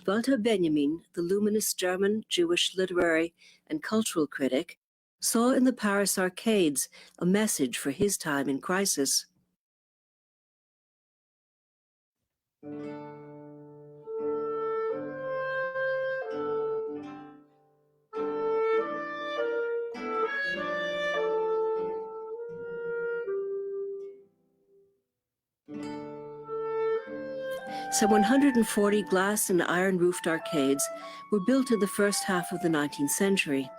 Walter Benjamin, the luminous German Jewish literary and cultural critic, saw in the Paris arcades a message for his time in crisis. Some 140 glass and iron-roofed arcades were built in the first half of the 19th century.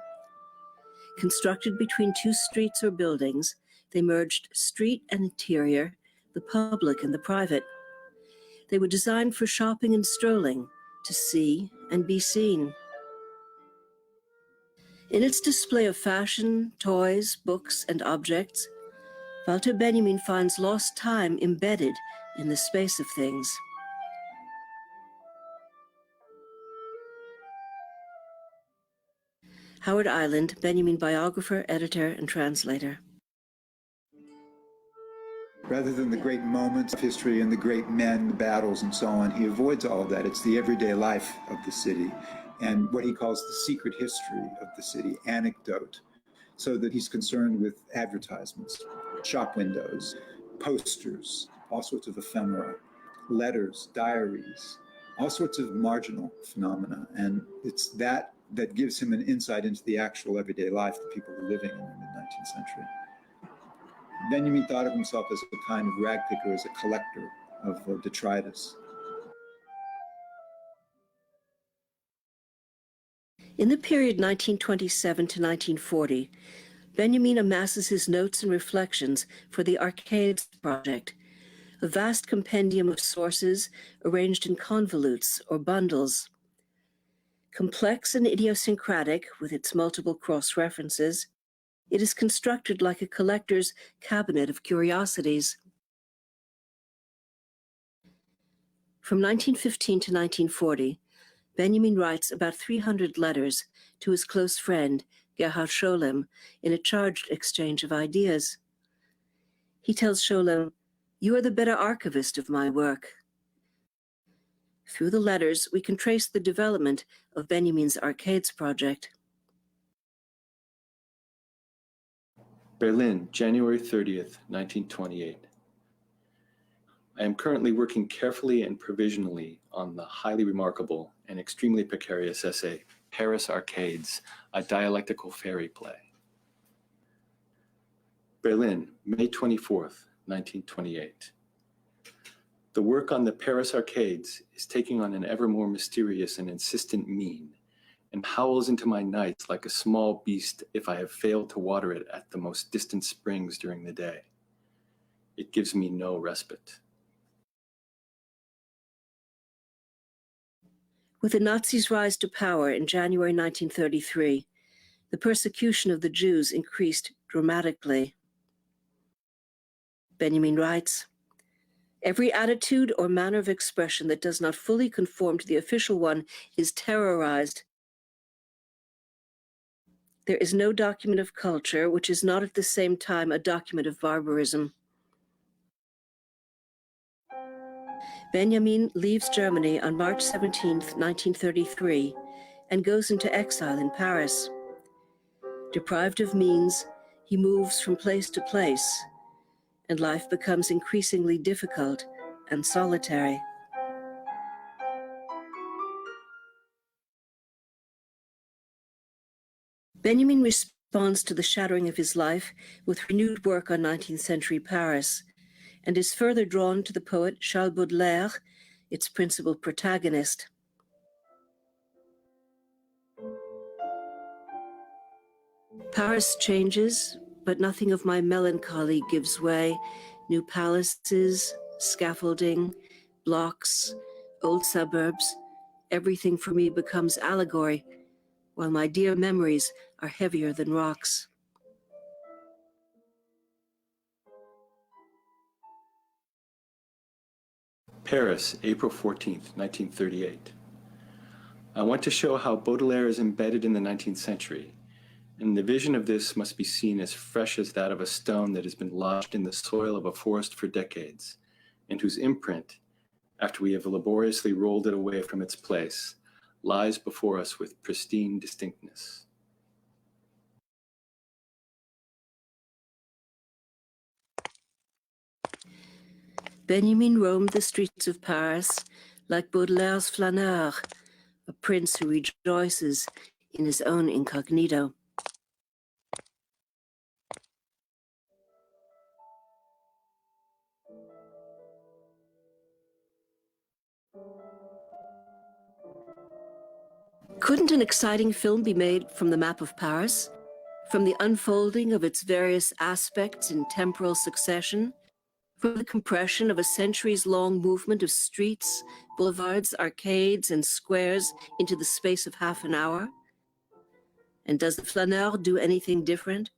Constructed between two streets or buildings, they merged street and interior, the public and the private. They were designed for shopping and strolling, to see and be seen. In its display of fashion, toys, books, and objects, Walter Benjamin finds lost time embedded in the space of things. Howard Island, Benjamin biographer, editor, and translator. Rather than the great moments of history and the great men, the battles, and so on, he avoids all of that. It's the everyday life of the city and what he calls the secret history of the city, anecdote, so that he's concerned with advertisements, shop windows, posters, all sorts of ephemera, letters, diaries, all sorts of marginal phenomena. And it's that gives him an insight into the actual everyday life that people were living in the mid-19th century. Benjamin thought of himself as a kind of rag picker, as a collector of detritus. In the period 1927 to 1940, Benjamin amasses his notes and reflections for the Arcades Project, a vast compendium of sources arranged in convolutes or bundles. Complex and idiosyncratic with its multiple cross-references, it is constructed like a collector's cabinet of curiosities. From 1915 to 1940, Benjamin writes about 300 letters to his close friend, Gerhard Scholem, in a charged exchange of ideas. He tells Scholem, "You are the better archivist of my work." Through the letters, we can trace the development of Benjamin's Arcades project. Berlin, January 30th, 1928. I am currently working carefully and provisionally on the highly remarkable and extremely precarious essay, Paris Arcades, a dialectical fairy play. Berlin, May 24th, 1928. The work on the Paris Arcades is taking on an ever more mysterious and insistent mien, and howls into my nights like a small beast if I have failed to water it at the most distant springs during the day. It gives me no respite. With the Nazis' rise to power in January 1933, the persecution of the Jews increased dramatically. Benjamin writes, "Every attitude or manner of expression that does not fully conform to the official one is terrorized. There is no document of culture which is not at the same time a document of barbarism." Benjamin leaves Germany on March 17, 1933, and goes into exile in Paris. Deprived of means, he moves from place to place, and life becomes increasingly difficult and solitary. Benjamin responds to the shattering of his life with renewed work on 19th century Paris, and is further drawn to the poet Charles Baudelaire, its principal protagonist. Paris changes, but nothing of my melancholy gives way. New palaces, scaffolding, blocks, old suburbs, everything for me becomes allegory, while my dear memories are heavier than rocks. Paris, April 14th, 1938. I want to show how Baudelaire is embedded in the 19th century, and the vision of this must be seen as fresh as that of a stone that has been lodged in the soil of a forest for decades, and whose imprint, after we have laboriously rolled it away from its place, lies before us with pristine distinctness. Benjamin roamed the streets of Paris like Baudelaire's flaneur, a prince who rejoices in his own incognito. Couldn't an exciting film be made from the map of Paris, from the unfolding of its various aspects in temporal succession, from the compression of a centuries-long movement of streets, boulevards, arcades, and squares into the space of half an hour? And does the flaneur do anything different?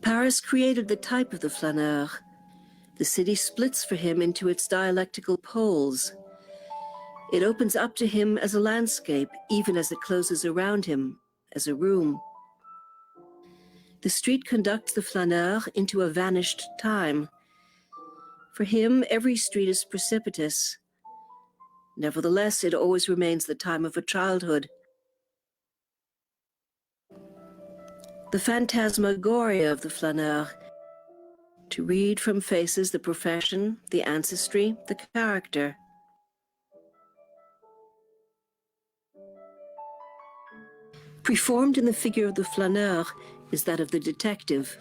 Paris created the type of the flaneur. The city splits for him into its dialectical poles. It opens up to him as a landscape, even as it closes around him, as a room. The street conducts the flaneur into a vanished time. For him, every street is precipitous. Nevertheless, it always remains the time of a childhood. The phantasmagoria of the flaneur, to read from faces the profession, the ancestry, the character. Preformed in the figure of the flaneur is that of the detective.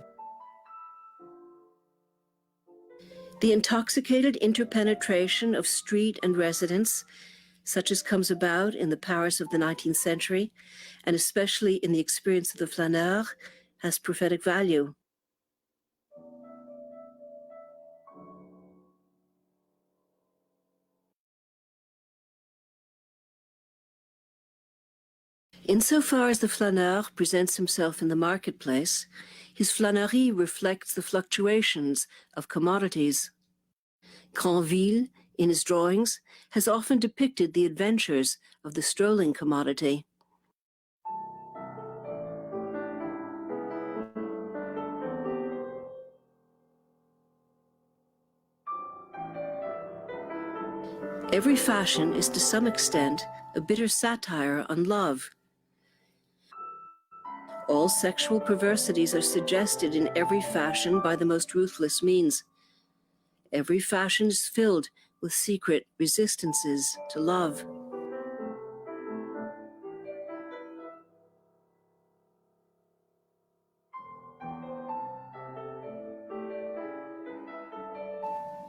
The intoxicated interpenetration of street and residence, such as comes about in the Paris of the 19th century, and especially in the experience of the flaneur, has prophetic value. Insofar as the flaneur presents himself in the marketplace, his flânerie reflects the fluctuations of commodities. Granville, in his drawings, has often depicted the adventures of the strolling commodity. Every fashion is to some extent a bitter satire on love. All sexual perversities are suggested in every fashion by the most ruthless means. Every fashion is filled with secret resistances to love.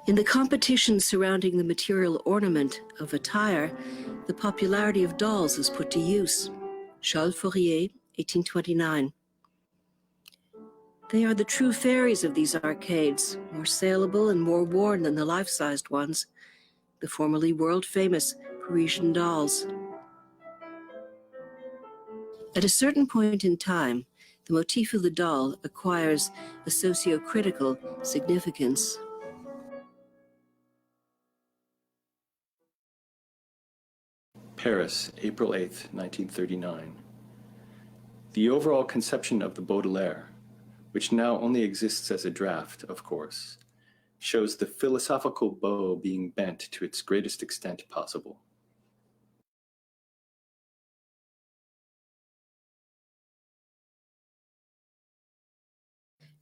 In the competition surrounding the material ornament of attire, the popularity of dolls is put to use. Charles Fourier, 1829. They are the true fairies of these arcades, more saleable and more worn than the life-sized ones, the formerly world-famous Parisian dolls. At a certain point in time, the motif of the doll acquires a socio-critical significance. Paris, April 8, 1939. The overall conception of the Baudelaire, which now only exists as a draft, of course, shows the philosophical bow being bent to its greatest extent possible.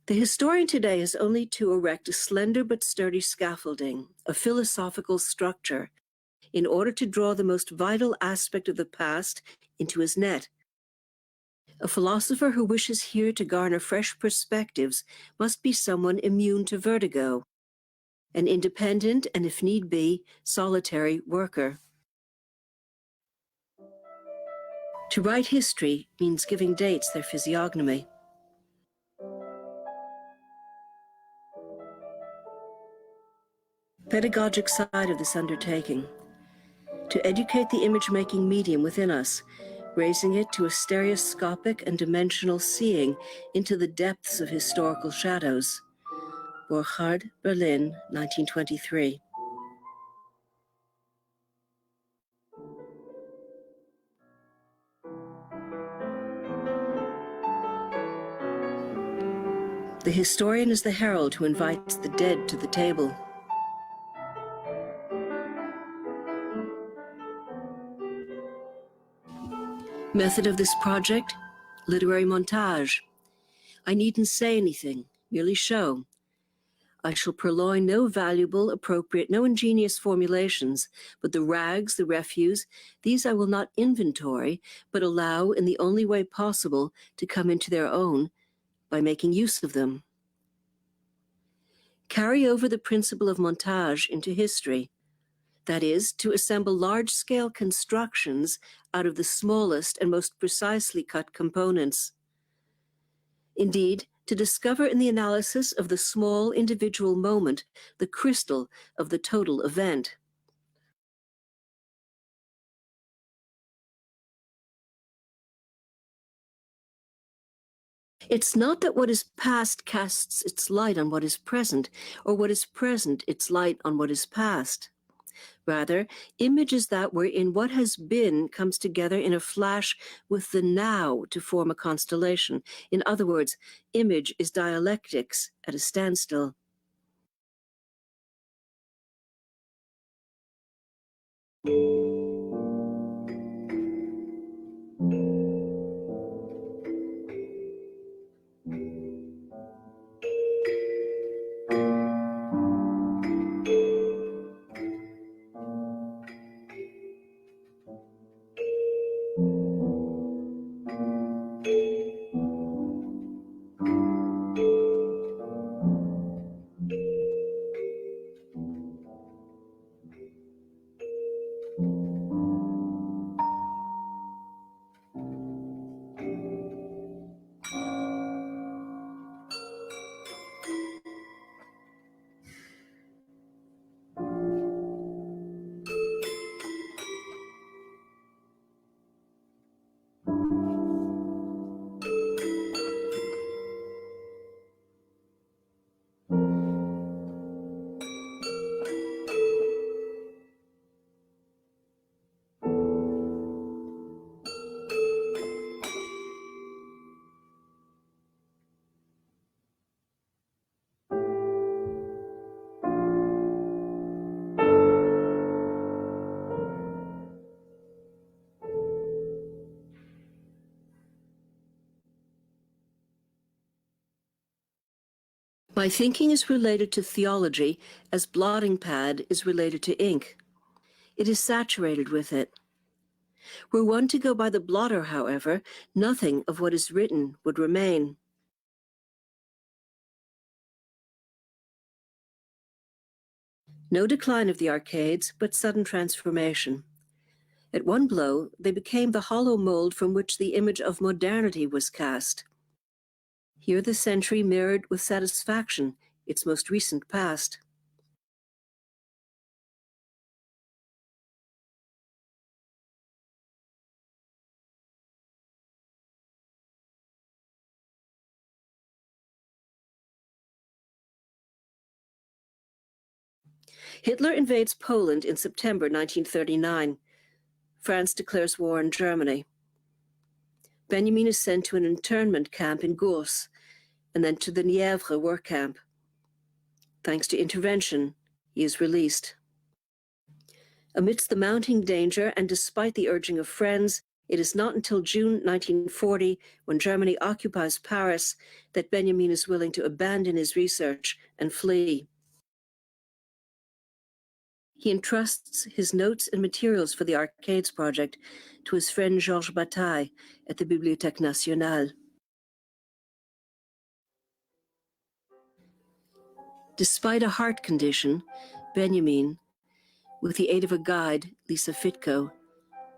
The historian today is only to erect a slender but sturdy scaffolding, a philosophical structure, in order to draw the most vital aspect of the past into his net. A philosopher who wishes here to garner fresh perspectives must be someone immune to vertigo, an independent and, if need be, solitary worker. To write history means giving dates their physiognomy. Pedagogic side of this undertaking: to educate the image-making medium within us, raising it to a stereoscopic and dimensional seeing into the depths of historical shadows. Borchardt, Berlin, 1923. The historian is the herald who invites the dead to the table. Method of this project? Literary montage. I needn't say anything, merely show. I shall purloin no valuable, appropriate, no ingenious formulations, but the rags, the refuse, these I will not inventory, but allow in the only way possible to come into their own by making use of them. Carry over the principle of montage into history. That is, to assemble large-scale constructions out of the smallest and most precisely cut components. Indeed, to discover in the analysis of the small individual moment the crystal of the total event. It's not that what is past casts its light on what is present, or what is present its light on what is past. Rather, image is that wherein what has been comes together in a flash with the now to form a constellation. In other words, image is dialectics at a standstill. My thinking is related to theology as blotting pad is related to ink. It is saturated with it. Were one to go by the blotter, however, nothing of what is written would remain. No decline of the arcades, but sudden transformation. At one blow, they became the hollow mold from which the image of modernity was cast. Here the century mirrored with satisfaction its most recent past. Hitler invades Poland in September 1939. France declares war on Germany. Benjamin is sent to an internment camp in Gurs, and then to the Nièvre work camp. Thanks to intervention, he is released. Amidst the mounting danger and despite the urging of friends, it is not until June 1940, when Germany occupies Paris, that Benjamin is willing to abandon his research and flee. He entrusts his notes and materials for the Arcades project to his friend Georges Bataille at the Bibliothèque Nationale. Despite a heart condition, Benjamin, with the aid of a guide, Lisa Fitko,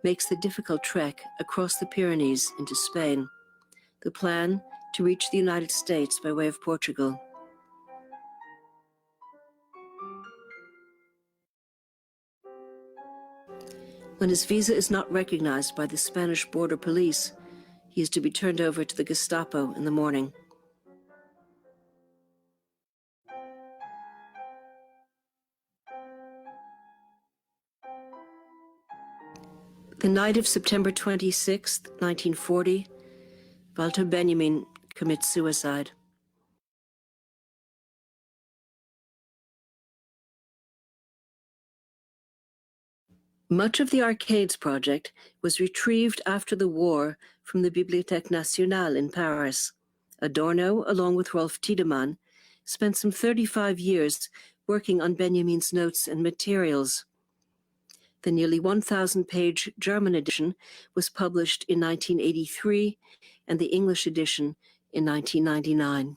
makes the difficult trek across the Pyrenees into Spain. The plan, to reach the United States by way of Portugal. When his visa is not recognized by the Spanish border police, he is to be turned over to the Gestapo in the morning. The night of September 26, 1940, Walter Benjamin commits suicide. Much of the Arcades project was retrieved after the war from the Bibliothèque Nationale in Paris. Adorno, along with Rolf Tiedemann, spent some 35 years working on Benjamin's notes and materials. The nearly 1,000-page German edition was published in 1983 and the English edition in 1999.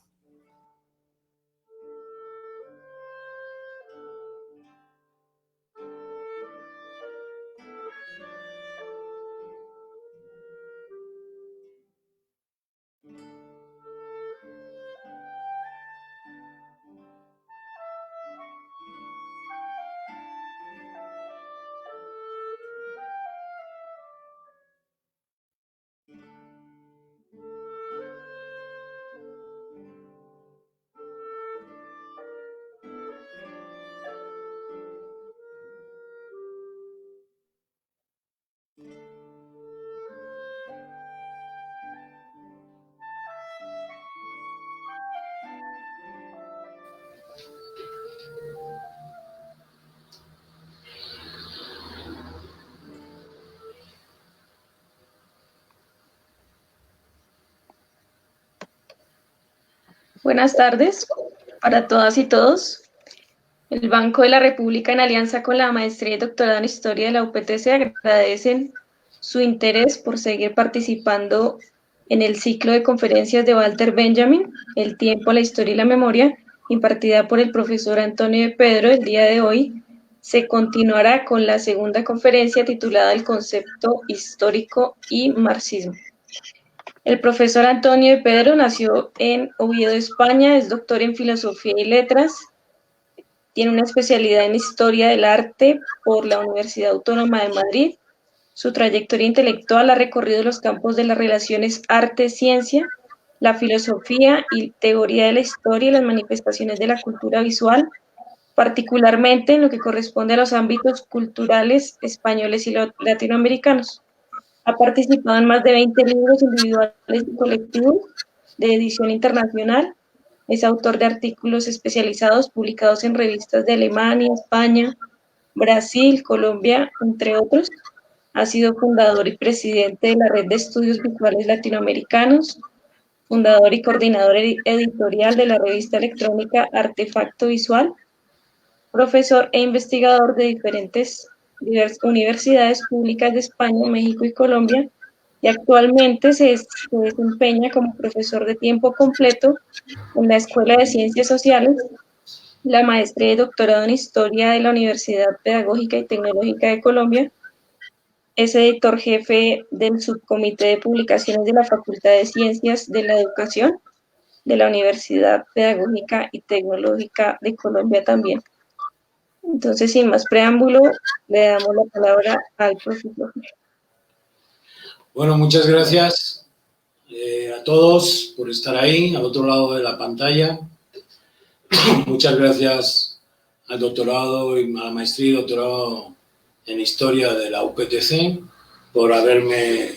Buenas tardes para todas y todos. El Banco de la República, en alianza con la Maestría y Doctorado en Historia de la UPTC, agradecen su interés por seguir participando en el ciclo de conferencias de Walter Benjamin, El tiempo, la historia y la memoria, impartida por el profesor Antonio de Pedro. El día de hoy se continuará con la segunda conferencia titulada El concepto histórico y marxismo. El profesor Antonio de Pedro nació en Oviedo, España, es doctor en Filosofía y Letras, tiene una especialidad en Historia del Arte por la Universidad Autónoma de Madrid. Su trayectoria intelectual ha recorrido los campos de las relaciones arte-ciencia, la filosofía y teoría de la historia y las manifestaciones de la cultura visual, particularmente en lo que corresponde a los ámbitos culturales españoles y latinoamericanos. Ha participado en más de 20 libros individuales y colectivos de edición internacional. Es autor de artículos especializados publicados en revistas de Alemania, España, Brasil, Colombia, entre otros. Ha sido fundador y presidente de la Red de Estudios Visuales Latinoamericanos, fundador y coordinador editorial de la revista electrónica Artefacto Visual, profesor e investigador de diversas universidades públicas de España, México y Colombia, y actualmente se desempeña como profesor de tiempo completo en la Escuela de Ciencias Sociales, la maestría y doctorado en Historia de la Universidad Pedagógica y Tecnológica de Colombia. Es editor jefe del Subcomité de Publicaciones de la Facultad de Ciencias de la Educación de la Universidad Pedagógica y Tecnológica de Colombia también. Entonces, sin más preámbulo, le damos la palabra al profesor. Bueno, muchas gracias a todos por estar ahí, al otro lado de la pantalla. Muchas gracias al doctorado y a la maestría y doctorado en Historia de la UPTC por haberme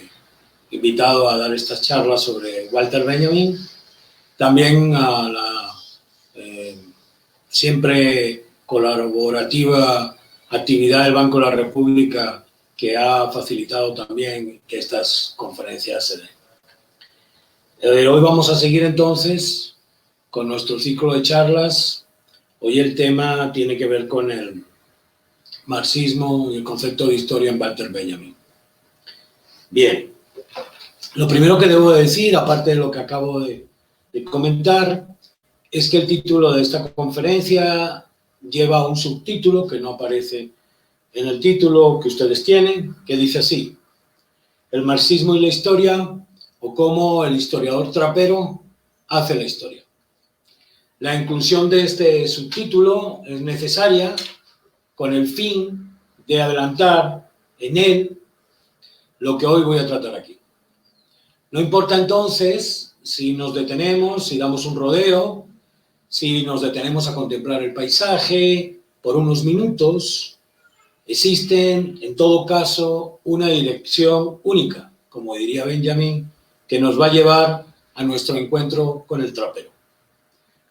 invitado a dar estas charlas sobre Walter Benjamin. También a la siempre colaborativa actividad del Banco de la República, que ha facilitado también que estas conferencias se den. Hoy vamos a seguir entonces con nuestro ciclo de charlas. Hoy el tema tiene que ver con el marxismo y el concepto de historia en Walter Benjamin. Bien, lo primero que debo decir, aparte de lo que acabo de comentar, es que el título de esta conferencia lleva un subtítulo que no aparece en el título que ustedes tienen, que dice así: el marxismo y la historia, o cómo el historiador trapero hace la historia. La inclusión de este subtítulo es necesaria con el fin de adelantar en él lo que hoy voy a tratar aquí. No importa entonces si nos detenemos, si damos un rodeo, si nos detenemos a contemplar el paisaje por unos minutos. Existen, en todo caso, una dirección única, como diría Benjamin, que nos va a llevar a nuestro encuentro con el trapero.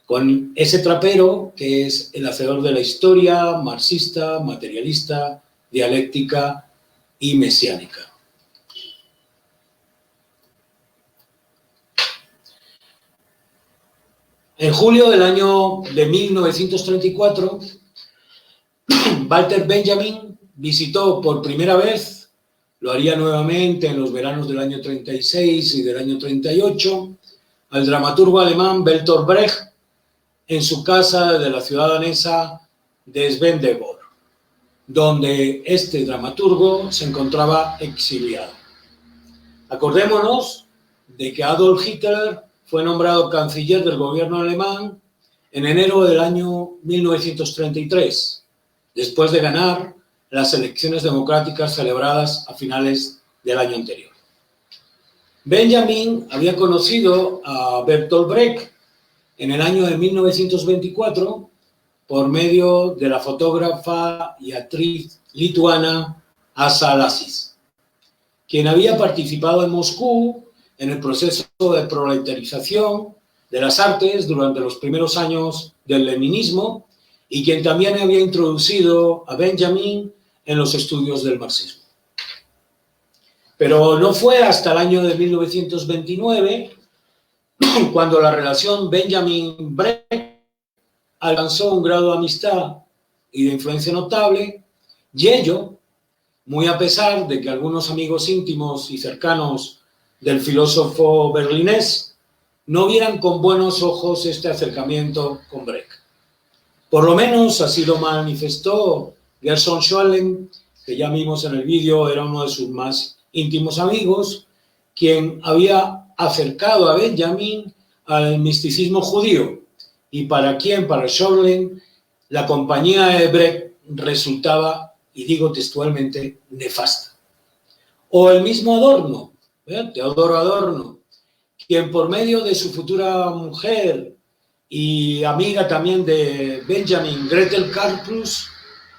Con ese trapero que es el hacedor de la historia, marxista, materialista, dialéctica y mesiánica. En julio del año de 1934, Walter Benjamin visitó por primera vez, lo haría nuevamente en los veranos del año 36 y del año 38, al dramaturgo alemán Bertolt Brecht en su casa de la ciudad danesa de Svendborg, donde este dramaturgo se encontraba exiliado. Acordémonos de que Adolf Hitler fue nombrado canciller del gobierno alemán en enero del año 1933, después de ganar las elecciones democráticas celebradas a finales del año anterior. Benjamin había conocido a Bertolt Brecht en el año de 1924 por medio de la fotógrafa y actriz lituana Asa Lasis, quien había participado en Moscú en el proceso de proletarización de las artes durante los primeros años del leninismo y quien también había introducido a Benjamin en los estudios del marxismo. Pero no fue hasta el año de 1929 cuando la relación Benjamin-Brecht alcanzó un grado de amistad y de influencia notable, y ello muy a pesar de que algunos amigos íntimos y cercanos del filósofo berlinés no vieran con buenos ojos este acercamiento con Brecht. Por lo menos así lo manifestó Gerson Schoellen, que ya vimos en el vídeo, era uno de sus más íntimos amigos, quien había acercado a Benjamin al misticismo judío y para Schoellen, la compañía de Brecht resultaba, y digo textualmente, nefasta. O el mismo Adorno, Teodoro Adorno, quien por medio de su futura mujer y amiga también de Benjamin, Gretel Karplus,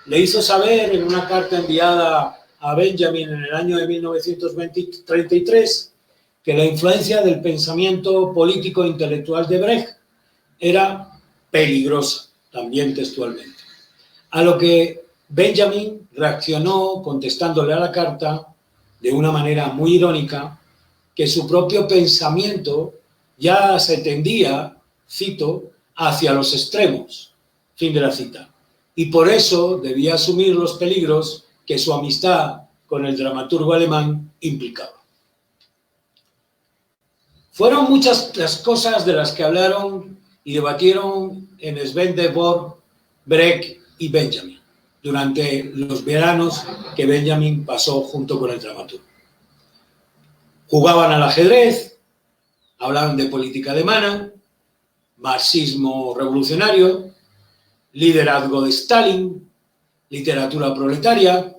le hizo saber en una carta enviada a Benjamin en el año de 1933 que la influencia del pensamiento político e intelectual de Brecht era peligrosa, también textualmente. A lo que Benjamin reaccionó contestándole a la carta de una manera muy irónica que su propio pensamiento ya se tendía, cito, hacia los extremos, fin de la cita, y por eso debía asumir los peligros que su amistad con el dramaturgo alemán implicaba. Fueron muchas las cosas de las que hablaron y debatieron en Svendborg, Brecht y Benjamin durante los veranos que Benjamin pasó junto con el dramaturgo. Jugaban al ajedrez, hablaban de política alemana, marxismo revolucionario, liderazgo de Stalin, literatura proletaria,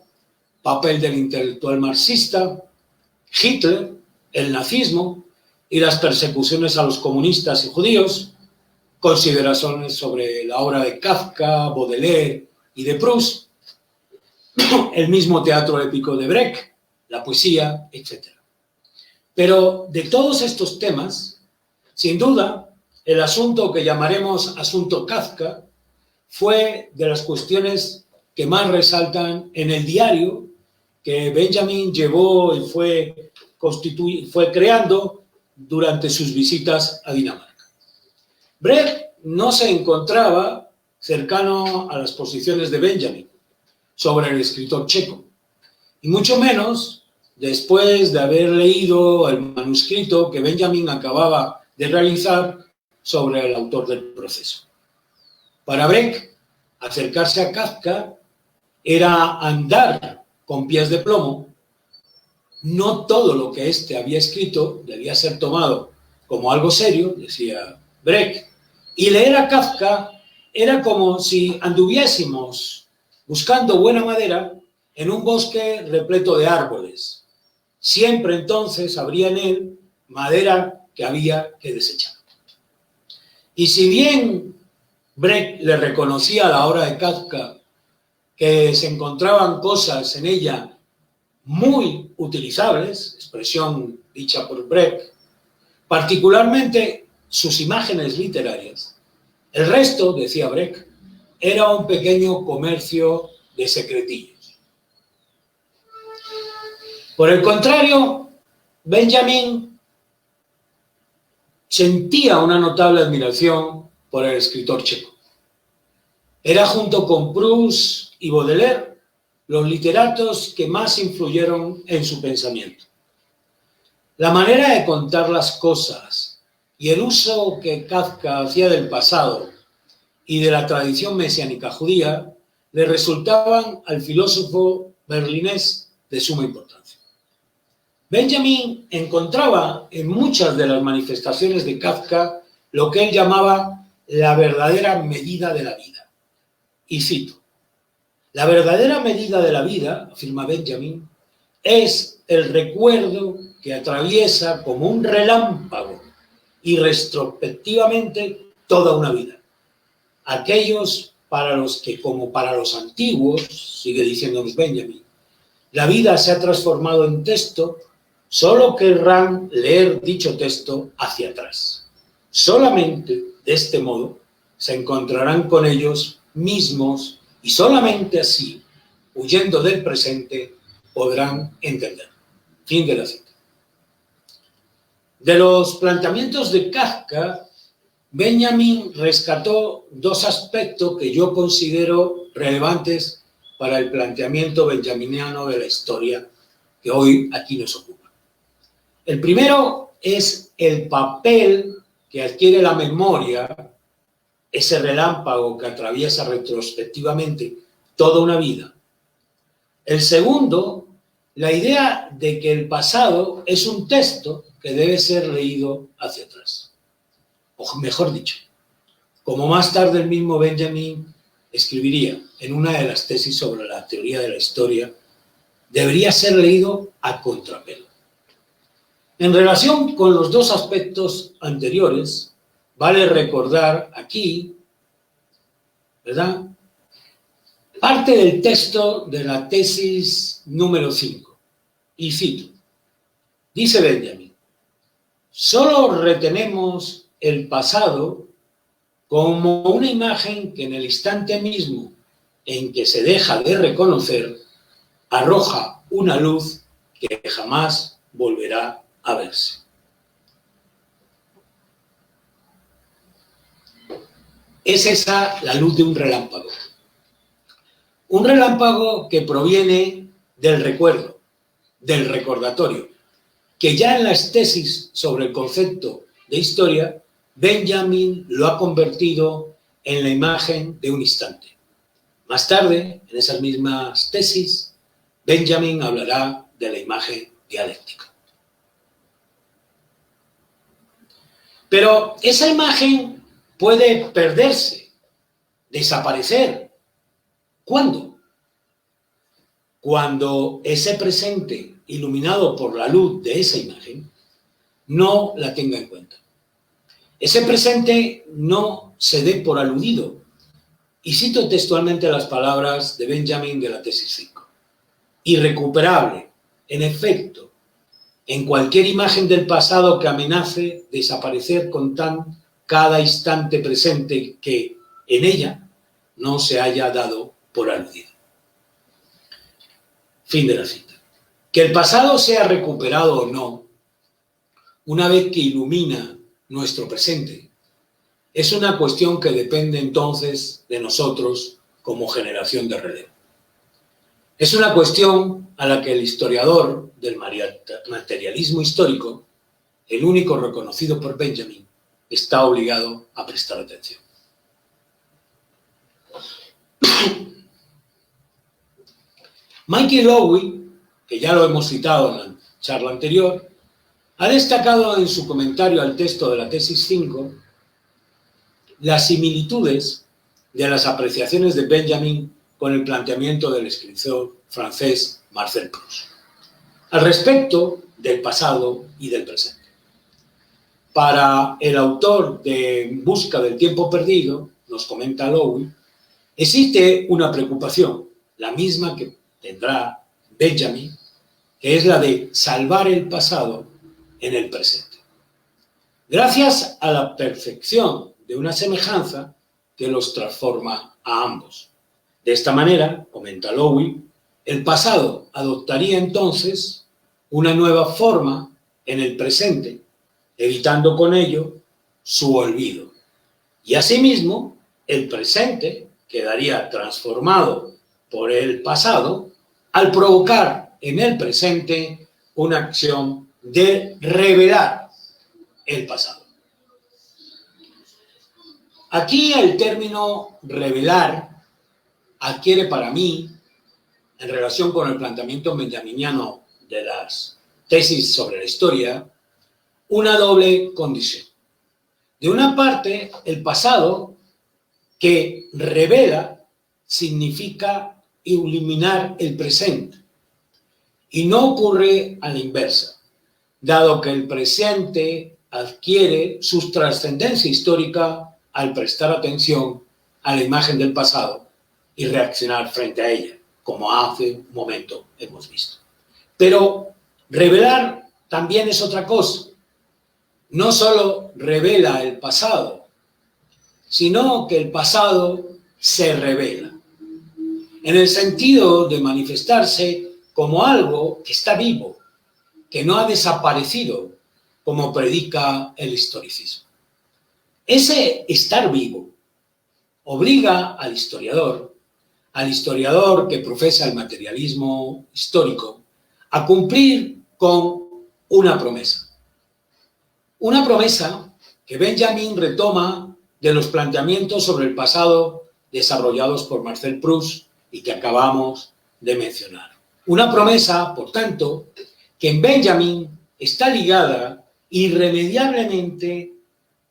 papel del intelectual marxista, Hitler, el nazismo y las persecuciones a los comunistas y judíos, consideraciones sobre la obra de Kafka, Baudelaire y de Proust, el mismo teatro épico de Brecht, la poesía, etc. Pero de todos estos temas, sin duda, el asunto que llamaremos asunto Kafka fue de las cuestiones que más resaltan en el diario que Benjamin llevó y fue creando durante sus visitas a Dinamarca. Brecht no se encontraba cercano a las posiciones de Benjamin sobre el escritor checo, y mucho menos después de haber leído el manuscrito que Benjamin acababa de realizar sobre el autor del proceso. Para Brecht, acercarse a Kafka era andar con pies de plomo. No todo lo que éste había escrito debía ser tomado como algo serio, decía Brecht, y leer a Kafka era como si anduviésemos buscando buena madera en un bosque repleto de árboles. Siempre entonces habría en él madera que había que desechar. Y si bien Brecht le reconocía a la obra de Kafka que se encontraban cosas en ella muy utilizables, expresión dicha por Brecht, particularmente sus imágenes literarias, el resto, decía Brecht, era un pequeño comercio de secretillos. Por el contrario, Benjamin sentía una notable admiración por el escritor checo. Era, junto con Proust y Baudelaire, los literatos que más influyeron en su pensamiento. La manera de contar las cosas y el uso que Kafka hacía del pasado y de la tradición mesiánica judía le resultaban al filósofo berlinés de suma importancia. Benjamin encontraba en muchas de las manifestaciones de Kafka lo que él llamaba la verdadera medida de la vida. Y cito: la verdadera medida de la vida, afirma Benjamin, es el recuerdo que atraviesa como un relámpago y retrospectivamente toda una vida. Aquellos para los que, como para los antiguos, sigue diciéndonos Benjamin, la vida se ha transformado en texto, solo querrán leer dicho texto hacia atrás. Solamente de este modo se encontrarán con ellos mismos y solamente así, huyendo del presente, podrán entender. Fin de la cita. De los planteamientos de Kafka, Benjamin rescató dos aspectos que yo considero relevantes para el planteamiento benjaminiano de la historia que hoy aquí nos ocupa. El primero es el papel que adquiere la memoria, ese relámpago que atraviesa retrospectivamente toda una vida. El segundo, la idea de que el pasado es un texto que debe ser leído hacia atrás. O mejor dicho, como más tarde el mismo Benjamin escribiría en una de las tesis sobre la teoría de la historia, debería ser leído a contrapelo. En relación con los dos aspectos anteriores, vale recordar aquí, ¿verdad?, parte del texto de la tesis número 5. Y cito, dice Benjamin, solo retenemos el pasado como una imagen que en el instante mismo en que se deja de reconocer, arroja una luz que jamás volverá a verse. Es esa la luz de un relámpago. Un relámpago que proviene del recuerdo, del recordatorio, que ya en las tesis sobre el concepto de historia, Benjamin lo ha convertido en la imagen de un instante. Más tarde, en esas mismas tesis, Benjamin hablará de la imagen dialéctica. Pero esa imagen puede perderse, desaparecer. ¿Cuándo? Cuando ese presente, iluminado por la luz de esa imagen, no la tenga en cuenta. Ese presente no se dé por aludido. Y cito textualmente las palabras de Benjamin de la tesis 5. Irrecuperable, en efecto, en cualquier imagen del pasado que amenace desaparecer con tan cada instante presente que en ella no se haya dado por aludido. Fin de la cita. Que el pasado sea recuperado o no, una vez que ilumina nuestro presente, es una cuestión que depende entonces de nosotros como generación de relevo. Es una cuestión a la que el historiador del materialismo histórico, el único reconocido por Benjamin, está obligado a prestar atención. Michael Lowy, que ya lo hemos citado en la charla anterior, ha destacado en su comentario al texto de la tesis 5 las similitudes de las apreciaciones de Benjamin con el planteamiento del escritor francés Marcel Proust, al respecto del pasado y del presente. Para el autor de En busca del tiempo perdido, nos comenta Lowy, existe una preocupación, la misma que tendrá Benjamin, que es la de salvar el pasado en el presente. Gracias a la perfección de una semejanza que los transforma a ambos. De esta manera, comenta Lowy, el pasado adoptaría entonces una nueva forma en el presente, evitando con ello su olvido. Y asimismo, el presente quedaría transformado por el pasado al provocar en el presente una acción de revelar el pasado. Aquí el término revelar adquiere para mí, en relación con el planteamiento benjaminiano de las tesis sobre la historia, una doble condición. De una parte, el pasado que revela significa eliminar el presente. Y no ocurre a la inversa, dado que el presente adquiere su trascendencia histórica al prestar atención a la imagen del pasado y reaccionar frente a ella, como hace un momento hemos visto. Pero revelar también es otra cosa. No solo revela el pasado, sino que el pasado se revela, en el sentido de manifestarse como algo que está vivo, que no ha desaparecido, como predica el historicismo. Ese estar vivo obliga al historiador que profesa el materialismo histórico, a cumplir con una promesa. Una promesa que Benjamin retoma de los planteamientos sobre el pasado desarrollados por Marcel Proust y que acabamos de mencionar. Una promesa, por tanto, que en Benjamin está ligada irremediablemente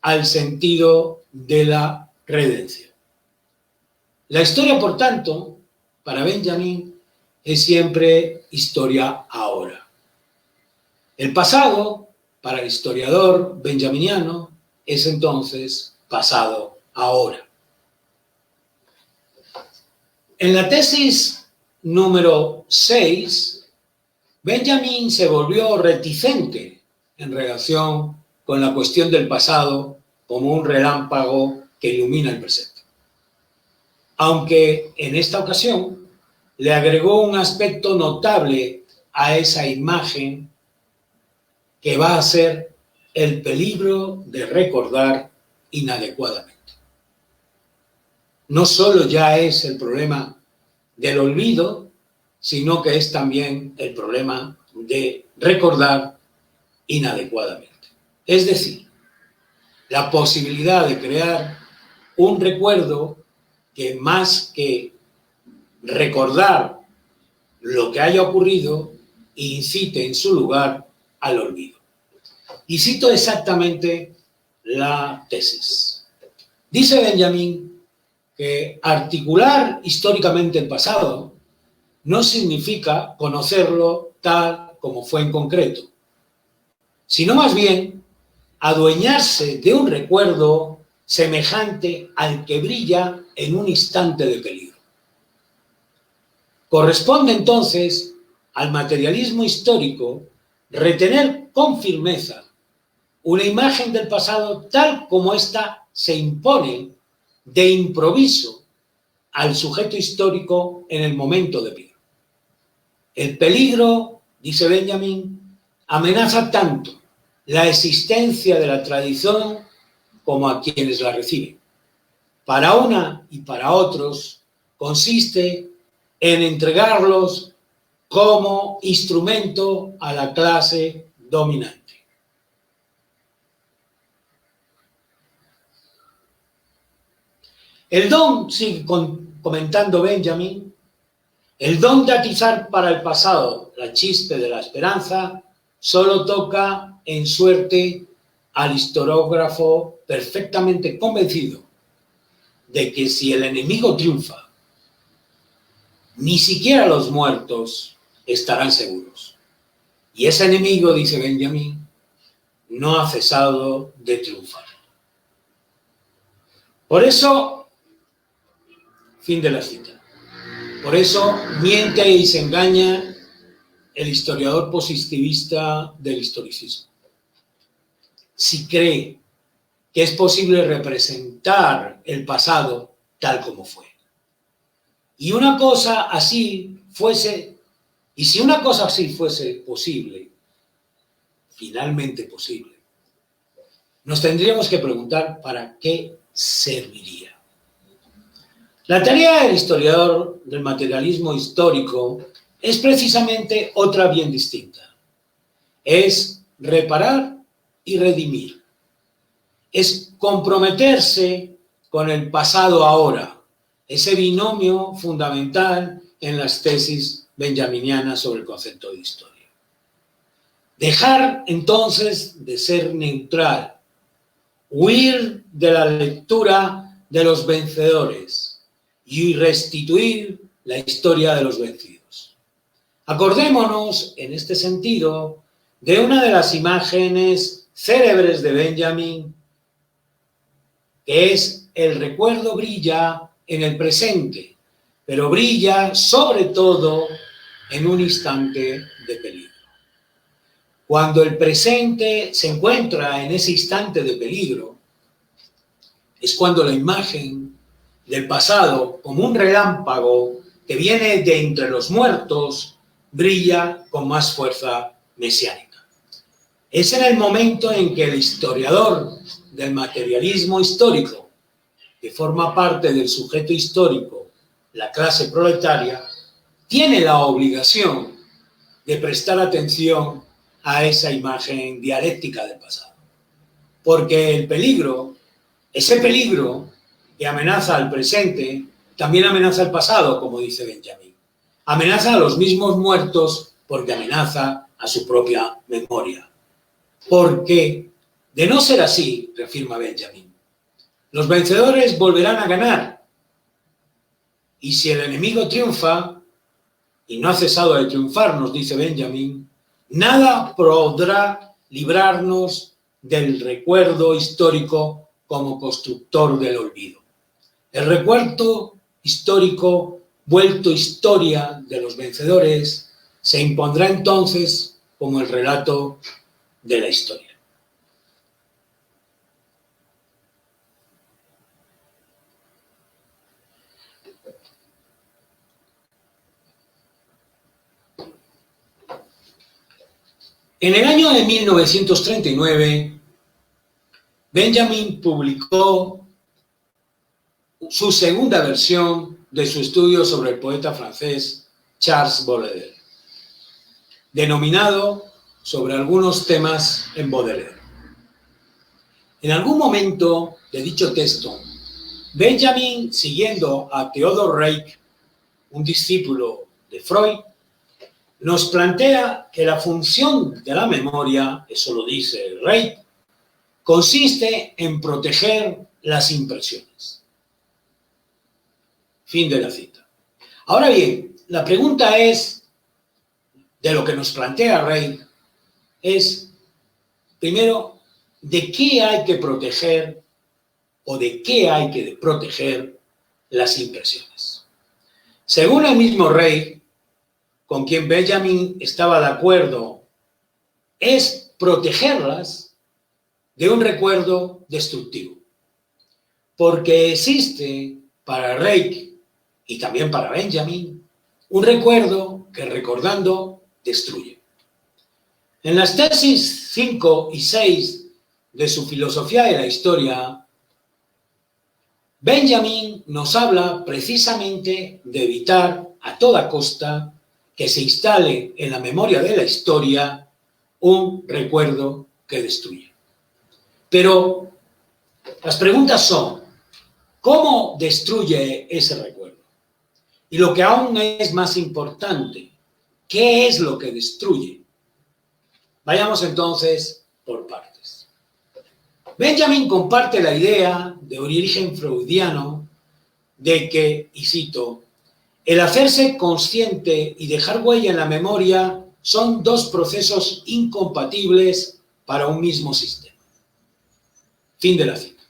al sentido de la redención. La historia, por tanto, para Benjamin es siempre historia ahora. El pasado, para el historiador benjaminiano, es entonces pasado ahora. En la tesis número 6, Benjamin se volvió reticente en relación con la cuestión del pasado como un relámpago que ilumina el presente. Aunque en esta ocasión le agregó un aspecto notable a esa imagen que va a ser el peligro de recordar inadecuadamente. No solo ya es el problema del olvido, sino que es también el problema de recordar inadecuadamente. Es decir, la posibilidad de crear un recuerdo que más que recordar lo que haya ocurrido, incite en su lugar al olvido. Y cito exactamente la tesis. Dice Benjamin que articular históricamente el pasado no significa conocerlo tal como fue en concreto, sino más bien adueñarse de un recuerdo semejante al que brilla en un instante de peligro. Corresponde entonces al materialismo histórico retener con firmeza una imagen del pasado tal como ésta se impone de improviso al sujeto histórico en el momento de peligro. El peligro, dice Benjamin, amenaza tanto la existencia de la tradición como a quienes la reciben. Para una y para otros consiste en entregarlos como instrumento a la clase dominante. El don, sigue comentando Benjamin, el don de atizar para el pasado la chispa de la esperanza solo toca en suerte al historiógrafo perfectamente convencido de que si el enemigo triunfa, ni siquiera los muertos estarán seguros. Y ese enemigo, dice Benjamin, no ha cesado de triunfar. Por eso, fin de la cita. Por eso miente y se engaña el historiador positivista del historicismo. Si cree que es posible representar el pasado tal como fue. Y si una cosa así fuese posible, finalmente posible, nos tendríamos que preguntar para qué serviría. La tarea del historiador del materialismo histórico es precisamente otra bien distinta. Es reparar y redimir. Es comprometerse con el pasado ahora, ese binomio fundamental en las tesis benjaminianas sobre el concepto de historia. Dejar entonces de ser neutral, huir de la lectura de los vencedores y restituir la historia de los vencidos. Acordémonos, en este sentido, de una de las imágenes célebres de Benjamin, que es: el recuerdo brilla en el presente, pero brilla sobre todo en un instante de peligro. Cuando el presente se encuentra en ese instante de peligro, es cuando la imagen del pasado, como un relámpago que viene de entre los muertos, brilla con más fuerza mesiánica. Es en el momento en que el historiador del materialismo histórico, que forma parte del sujeto histórico, la clase proletaria, tiene la obligación de prestar atención a esa imagen dialéctica del pasado. Porque el peligro, ese peligro que amenaza al presente, también amenaza al pasado, como dice Benjamin. Amenaza a los mismos muertos porque amenaza a su propia memoria. Porque, de no ser así, reafirma Benjamin, los vencedores volverán a ganar. Y si el enemigo triunfa, y no ha cesado de triunfar, nos dice Benjamin, nada podrá librarnos del recuerdo histórico como constructor del olvido. El recuerdo histórico, vuelto historia de los vencedores, se impondrá entonces como el relato de la historia. En el año de 1939, Benjamin publicó su segunda versión de su estudio sobre el poeta francés Charles Baudelaire, denominado Sobre algunos temas en Baudelaire. En algún momento de dicho texto, Benjamin, siguiendo a Theodor Reik, un discípulo de Freud, nos plantea que la función de la memoria, eso lo dice Reik, consiste en proteger las impresiones. Fin de la cita. Ahora bien, la pregunta es, de lo que nos plantea Reik, es, primero, ¿de qué hay que proteger o de qué hay que proteger las impresiones? Según el mismo Reik, con quien Benjamin estaba de acuerdo, es protegerlas de un recuerdo destructivo. Porque existe para Reik y también para Benjamin un recuerdo que, recordando, destruye. En las tesis 5 y 6 de su filosofía de la historia, Benjamin nos habla precisamente de evitar a toda costa que se instale en la memoria de la historia un recuerdo que destruye. Pero las preguntas son, ¿cómo destruye ese recuerdo? Y lo que aún es más importante, ¿qué es lo que destruye? Vayamos entonces por partes. Benjamin comparte la idea de origen freudiano de que, y cito, el hacerse consciente y dejar huella en la memoria son dos procesos incompatibles para un mismo sistema. Fin de la cita.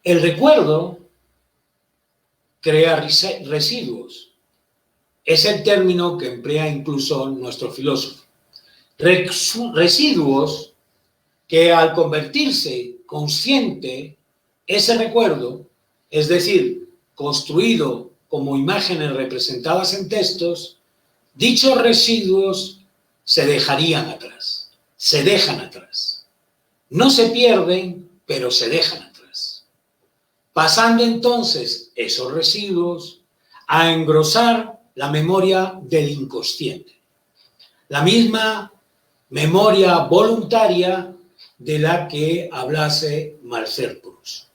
El recuerdo crea residuos. Es el término que emplea incluso nuestro filósofo. Residuos que al convertirse consciente ese recuerdo, es decir, construido como imágenes representadas en textos, dichos residuos se dejarían atrás. se dejan atrás. No se pierden, pero se dejan atrás. Pasando entonces esos residuos a engrosar la memoria del inconsciente. La misma memoria voluntaria de la que hablase Marcel Proust.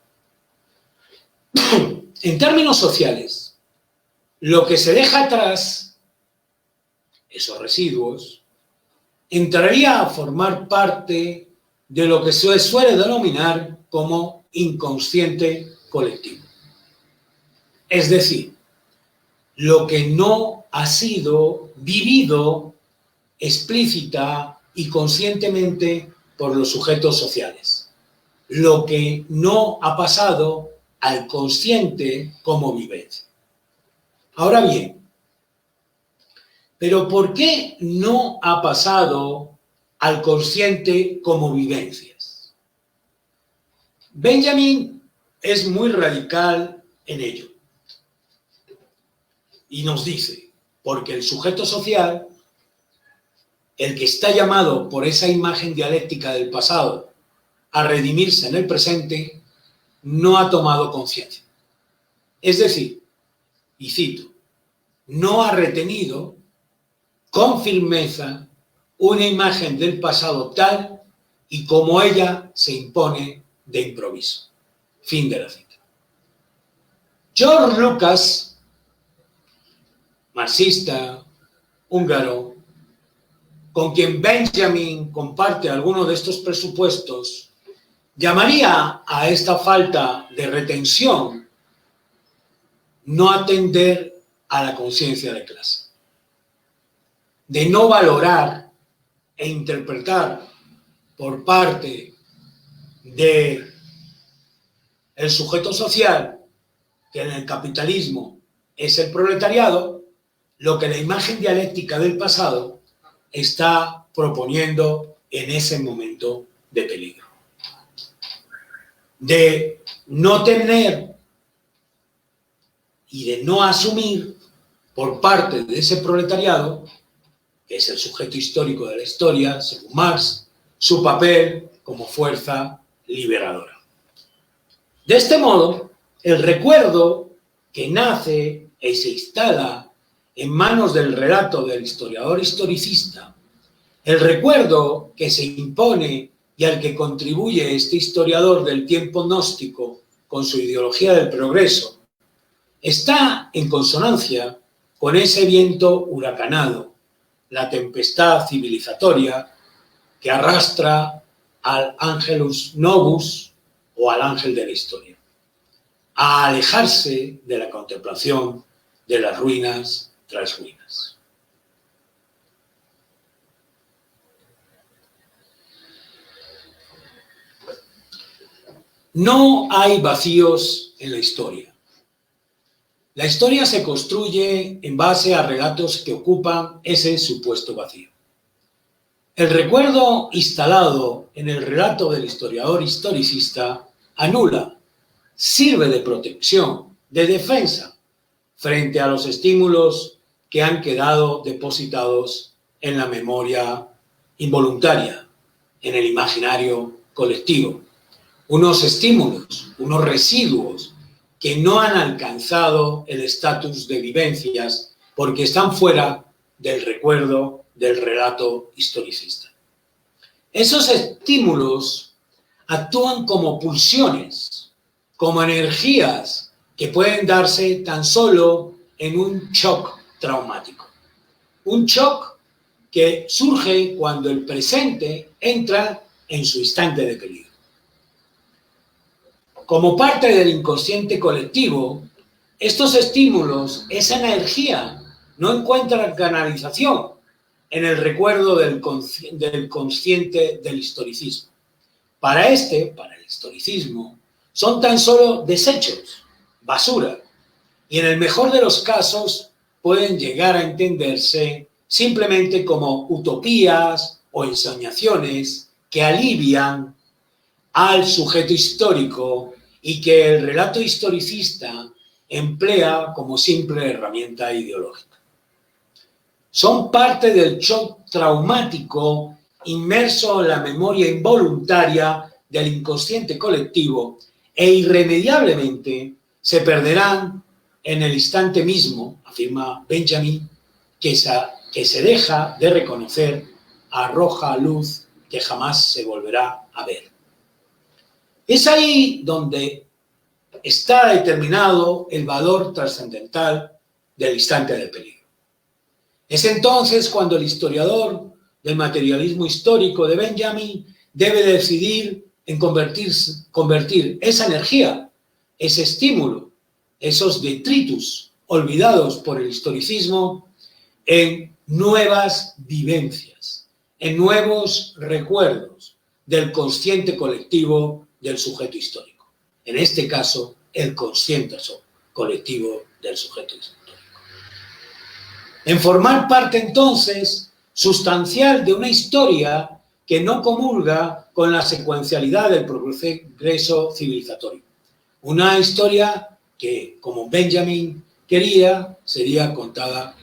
En términos sociales, lo que se deja atrás, esos residuos, entraría a formar parte de lo que se suele denominar como inconsciente colectivo. Es decir, lo que no ha sido vivido explícita y conscientemente por los sujetos sociales. Lo que no ha pasado al consciente como vivencia. Ahora bien, ¿pero por qué no ha pasado al consciente como vivencias? Benjamin es muy radical en ello. Y nos dice, porque el sujeto social, el que está llamado por esa imagen dialéctica del pasado a redimirse en el presente, no ha tomado conciencia. Es decir, y cito, no ha retenido con firmeza una imagen del pasado tal y como ella se impone de improviso. Fin de la cita. George Lucas, marxista, húngaro, con quien Benjamin comparte algunos de estos presupuestos, llamaría a esta falta de retención no atender a la conciencia de clase, de no valorar e interpretar por parte del sujeto social, que en el capitalismo es el proletariado, lo que la imagen dialéctica del pasado está proponiendo en ese momento de peligro. De no tener y de no asumir por parte de ese proletariado, que es el sujeto histórico de la historia, según Marx, su papel como fuerza liberadora. De este modo, el recuerdo que nace y se instala en manos del relato del historiador historicista, el recuerdo que se impone y al que contribuye este historiador del tiempo gnóstico con su ideología del progreso, está en consonancia con ese viento huracanado, la tempestad civilizatoria que arrastra al Angelus Novus o al ángel de la historia, a alejarse de la contemplación de las ruinas tras ruinas. No hay vacíos en la historia. La historia se construye en base a relatos que ocupan ese supuesto vacío. El recuerdo instalado en el relato del historiador historicista anula, sirve de protección, de defensa, frente a los estímulos que han quedado depositados en la memoria involuntaria, en el imaginario colectivo. Unos estímulos, unos residuos que no han alcanzado el estatus de vivencias porque están fuera del recuerdo del relato historicista. Esos estímulos actúan como pulsiones, como energías que pueden darse tan solo en un shock traumático. Un shock que surge cuando el presente entra en su instante de peligro. Como parte del inconsciente colectivo, estos estímulos, esa energía, no encuentran canalización en el recuerdo del consciente del historicismo. Para el historicismo, son tan solo desechos, basura, y en el mejor de los casos pueden llegar a entenderse simplemente como utopías o ensoñaciones que alivian al sujeto histórico y que el relato historicista emplea como simple herramienta ideológica. Son parte del shock traumático inmerso en la memoria involuntaria del inconsciente colectivo e irremediablemente se perderán en el instante mismo, afirma Benjamin, que se deja de reconocer, arroja luz que jamás se volverá a ver. Es ahí donde está determinado el valor trascendental del instante del peligro. Es entonces cuando el historiador del materialismo histórico de Benjamin debe decidir en convertir esa energía, ese estímulo, esos detritus olvidados por el historicismo en nuevas vivencias, en nuevos recuerdos del consciente colectivo del sujeto histórico. En este caso, el consciente colectivo del sujeto histórico. En formar parte entonces sustancial de una historia que no comulga con la secuencialidad del progreso civilizatorio. Una historia que, como Benjamin quería, sería contada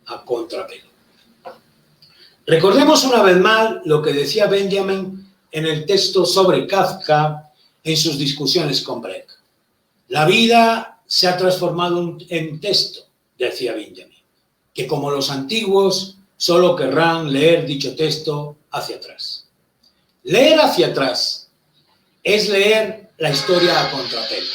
a contrapelo. Recordemos una vez más lo que decía Benjamin en el texto sobre Kafka en sus discusiones con Brecht. La vida se ha transformado en texto, decía Benjamin, que como los antiguos solo querrán leer dicho texto hacia atrás. Leer hacia atrás es leer la historia a contrapelo.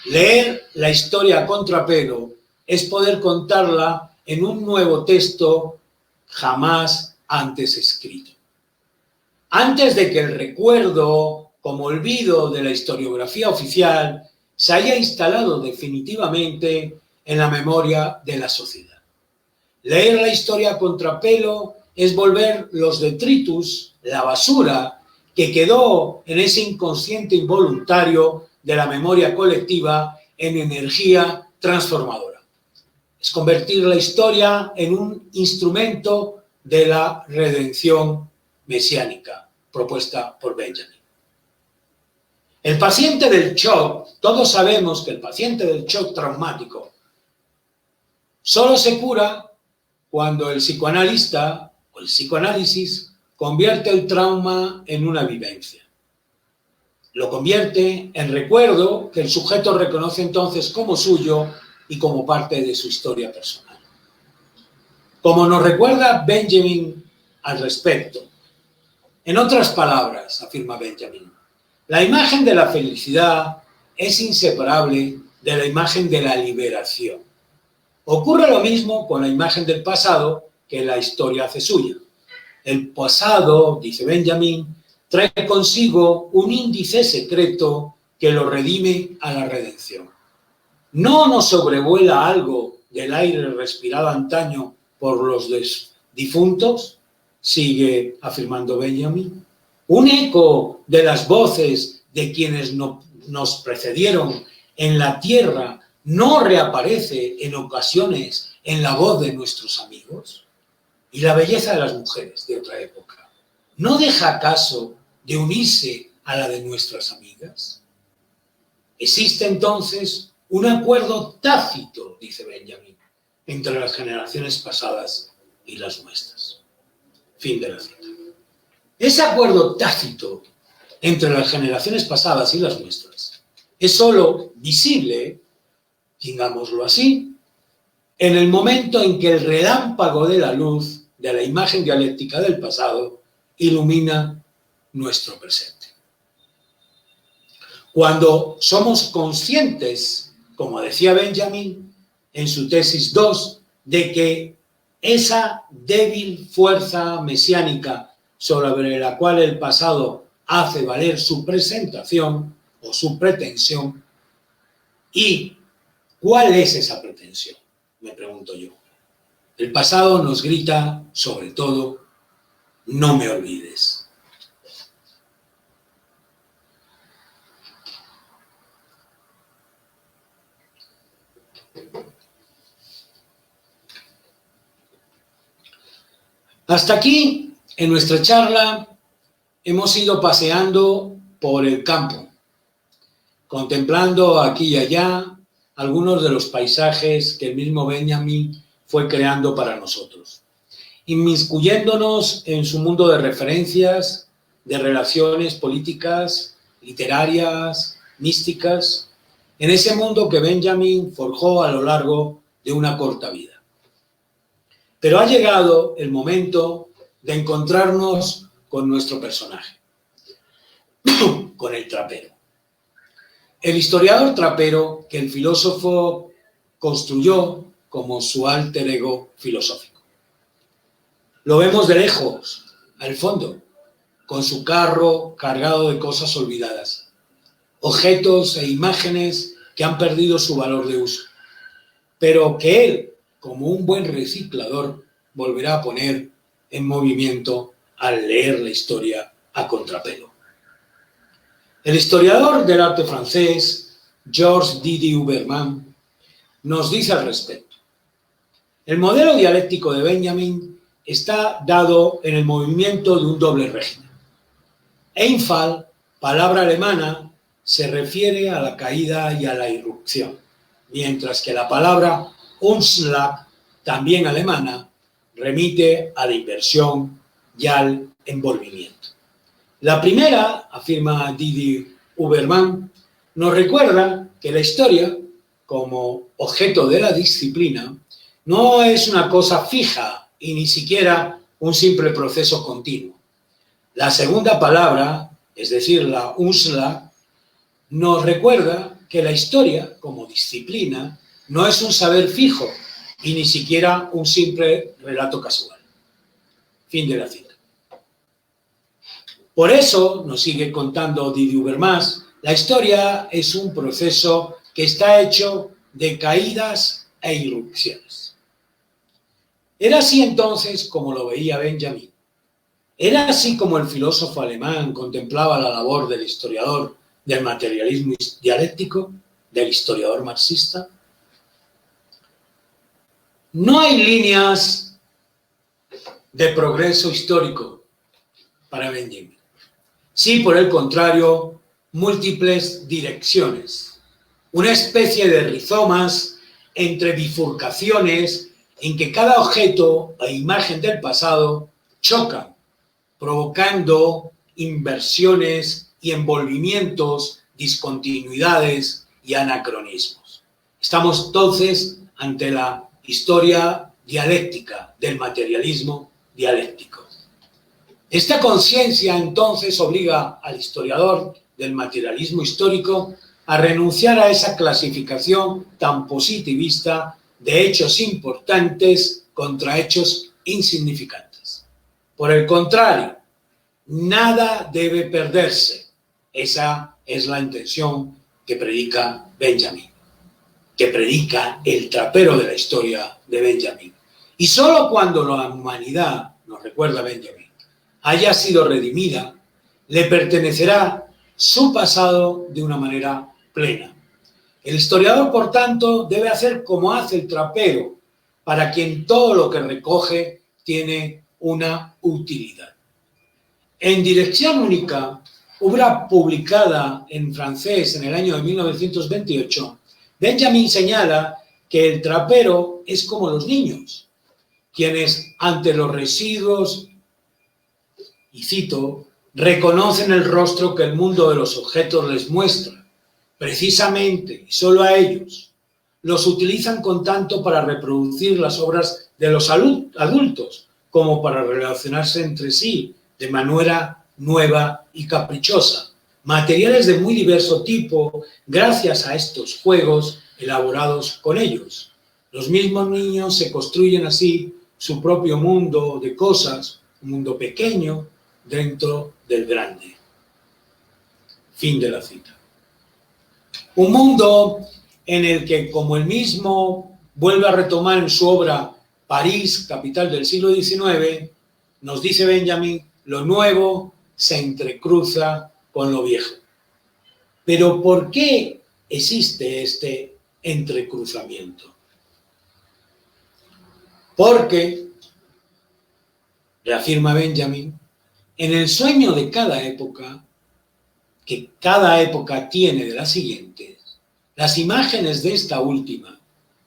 Leer la historia a contrapelo es poder contarla en un nuevo texto jamás antes escrito. Antes de que el recuerdo, como olvido de la historiografía oficial, se haya instalado definitivamente en la memoria de la sociedad. Leer la historia a contrapelo es volver los detritus, la basura que quedó en ese inconsciente involuntario de la memoria colectiva en energía transformadora. Es convertir la historia en un instrumento de la redención mesiánica propuesta por Benjamin. El paciente del shock, todos sabemos que el paciente del shock traumático solo se cura cuando el psicoanalista o el psicoanálisis convierte el trauma en una vivencia. Lo convierte en recuerdo que el sujeto reconoce entonces como suyo y como parte de su historia personal. Como nos recuerda Benjamin al respecto. En otras palabras, afirma Benjamin, la imagen de la felicidad es inseparable de la imagen de la liberación. Ocurre lo mismo con la imagen del pasado que la historia hace suya. El pasado, dice Benjamin, trae consigo un índice secreto que lo redime a la redención. No nos sobrevuela algo del aire respirado antaño por los difuntos, sigue afirmando Benjamin. Un eco de las voces de quienes nos precedieron en la tierra no reaparece en ocasiones en la voz de nuestros amigos. Y la belleza de las mujeres de otra época, ¿no deja acaso de unirse a la de nuestras amigas? Existe entonces un acuerdo tácito, dice Benjamin, entre las generaciones pasadas y las nuestras. Fin de la cita. Ese acuerdo tácito entre las generaciones pasadas y las nuestras es solo visible, digámoslo así, en el momento en que el relámpago de la luz de la imagen dialéctica del pasado ilumina nuestro presente. Cuando somos conscientes, como decía Benjamin en su tesis 2, de que esa débil fuerza mesiánica sobre la cual el pasado hace valer su presentación o su pretensión, ¿y cuál es esa pretensión? Me pregunto yo. El pasado nos grita, sobre todo, no me olvides. Hasta aquí, en nuestra charla, hemos ido paseando por el campo, contemplando aquí y allá algunos de los paisajes que el mismo Benjamin fue creando para nosotros. inmiscuyéndonos en su mundo de referencias, de relaciones políticas, literarias, místicas, en ese mundo que Benjamin forjó a lo largo de una corta vida. Pero ha llegado el momento de encontrarnos con nuestro personaje, con el trapero. El historiador trapero que el filósofo construyó como su alter ego filosófico. Lo vemos de lejos, al fondo, con su carro cargado de cosas olvidadas, objetos e imágenes que han perdido su valor de uso, pero que él, como un buen reciclador, volverá a poner en movimiento al leer la historia a contrapelo. El historiador del arte francés, Georges Didier Huberman, nos dice al respecto: el modelo dialéctico de Benjamin está dado en el movimiento de un doble régimen. Einfall, palabra alemana, se refiere a la caída y a la irrupción, mientras que la palabra Umschlag, también alemana, remite a la inversión y al envolvimiento. La primera, afirma Didier Huberman, nos recuerda que la historia, como objeto de la disciplina, no es una cosa fija y ni siquiera un simple proceso continuo. La segunda palabra, es decir, la Umschlag, nos recuerda que la historia, como disciplina, no es un saber fijo y ni siquiera un simple relato casual. Fin de la cita. Por eso, nos sigue contando Didier Huberman, la historia es un proceso que está hecho de caídas e irrupciones. Era así entonces como lo veía Benjamin. Era así como el filósofo alemán contemplaba la labor del historiador del materialismo dialéctico, del historiador marxista. No hay líneas de progreso histórico para Benjamin. Sí, por el contrario, múltiples direcciones, una especie de rizomas entre bifurcaciones en que cada objeto e imagen del pasado chocan, provocando inversiones y envolvimientos, discontinuidades y anacronismos. Estamos entonces ante la historia dialéctica del materialismo dialéctico. Esta conciencia entonces obliga al historiador del materialismo histórico a renunciar a esa clasificación tan positivista de hechos importantes contra hechos insignificantes. Por el contrario, nada debe perderse. Esa es la intención que predica Benjamin, que predica el trapero de la historia de Benjamin. Y solo cuando la humanidad, nos recuerda Benjamin, haya sido redimida, le pertenecerá su pasado de una manera plena. El historiador, por tanto, debe hacer como hace el trapero, para quien todo lo que recoge tiene una utilidad. En Dirección Única, obra publicada en francés en el año de 1928, Benjamin señala que el trapero es como los niños, quienes ante los residuos, y cito, reconocen el rostro que el mundo de los objetos les muestra. Precisamente, y solo a ellos, los utilizan con tanto para reproducir las obras de los adultos como para relacionarse entre sí de manera nueva y caprichosa. Materiales de muy diverso tipo gracias a estos juegos elaborados con ellos. Los mismos niños se construyen así su propio mundo de cosas, un mundo pequeño dentro del grande. Fin de la cita. Un mundo en el que, como él mismo vuelve a retomar en su obra París, capital del siglo XIX, nos dice Benjamin, lo nuevo se entrecruza con lo viejo. Pero ¿por qué existe este entrecruzamiento? Porque, reafirma Benjamin, en el sueño de cada época, que cada época tiene de las siguientes, las imágenes de esta última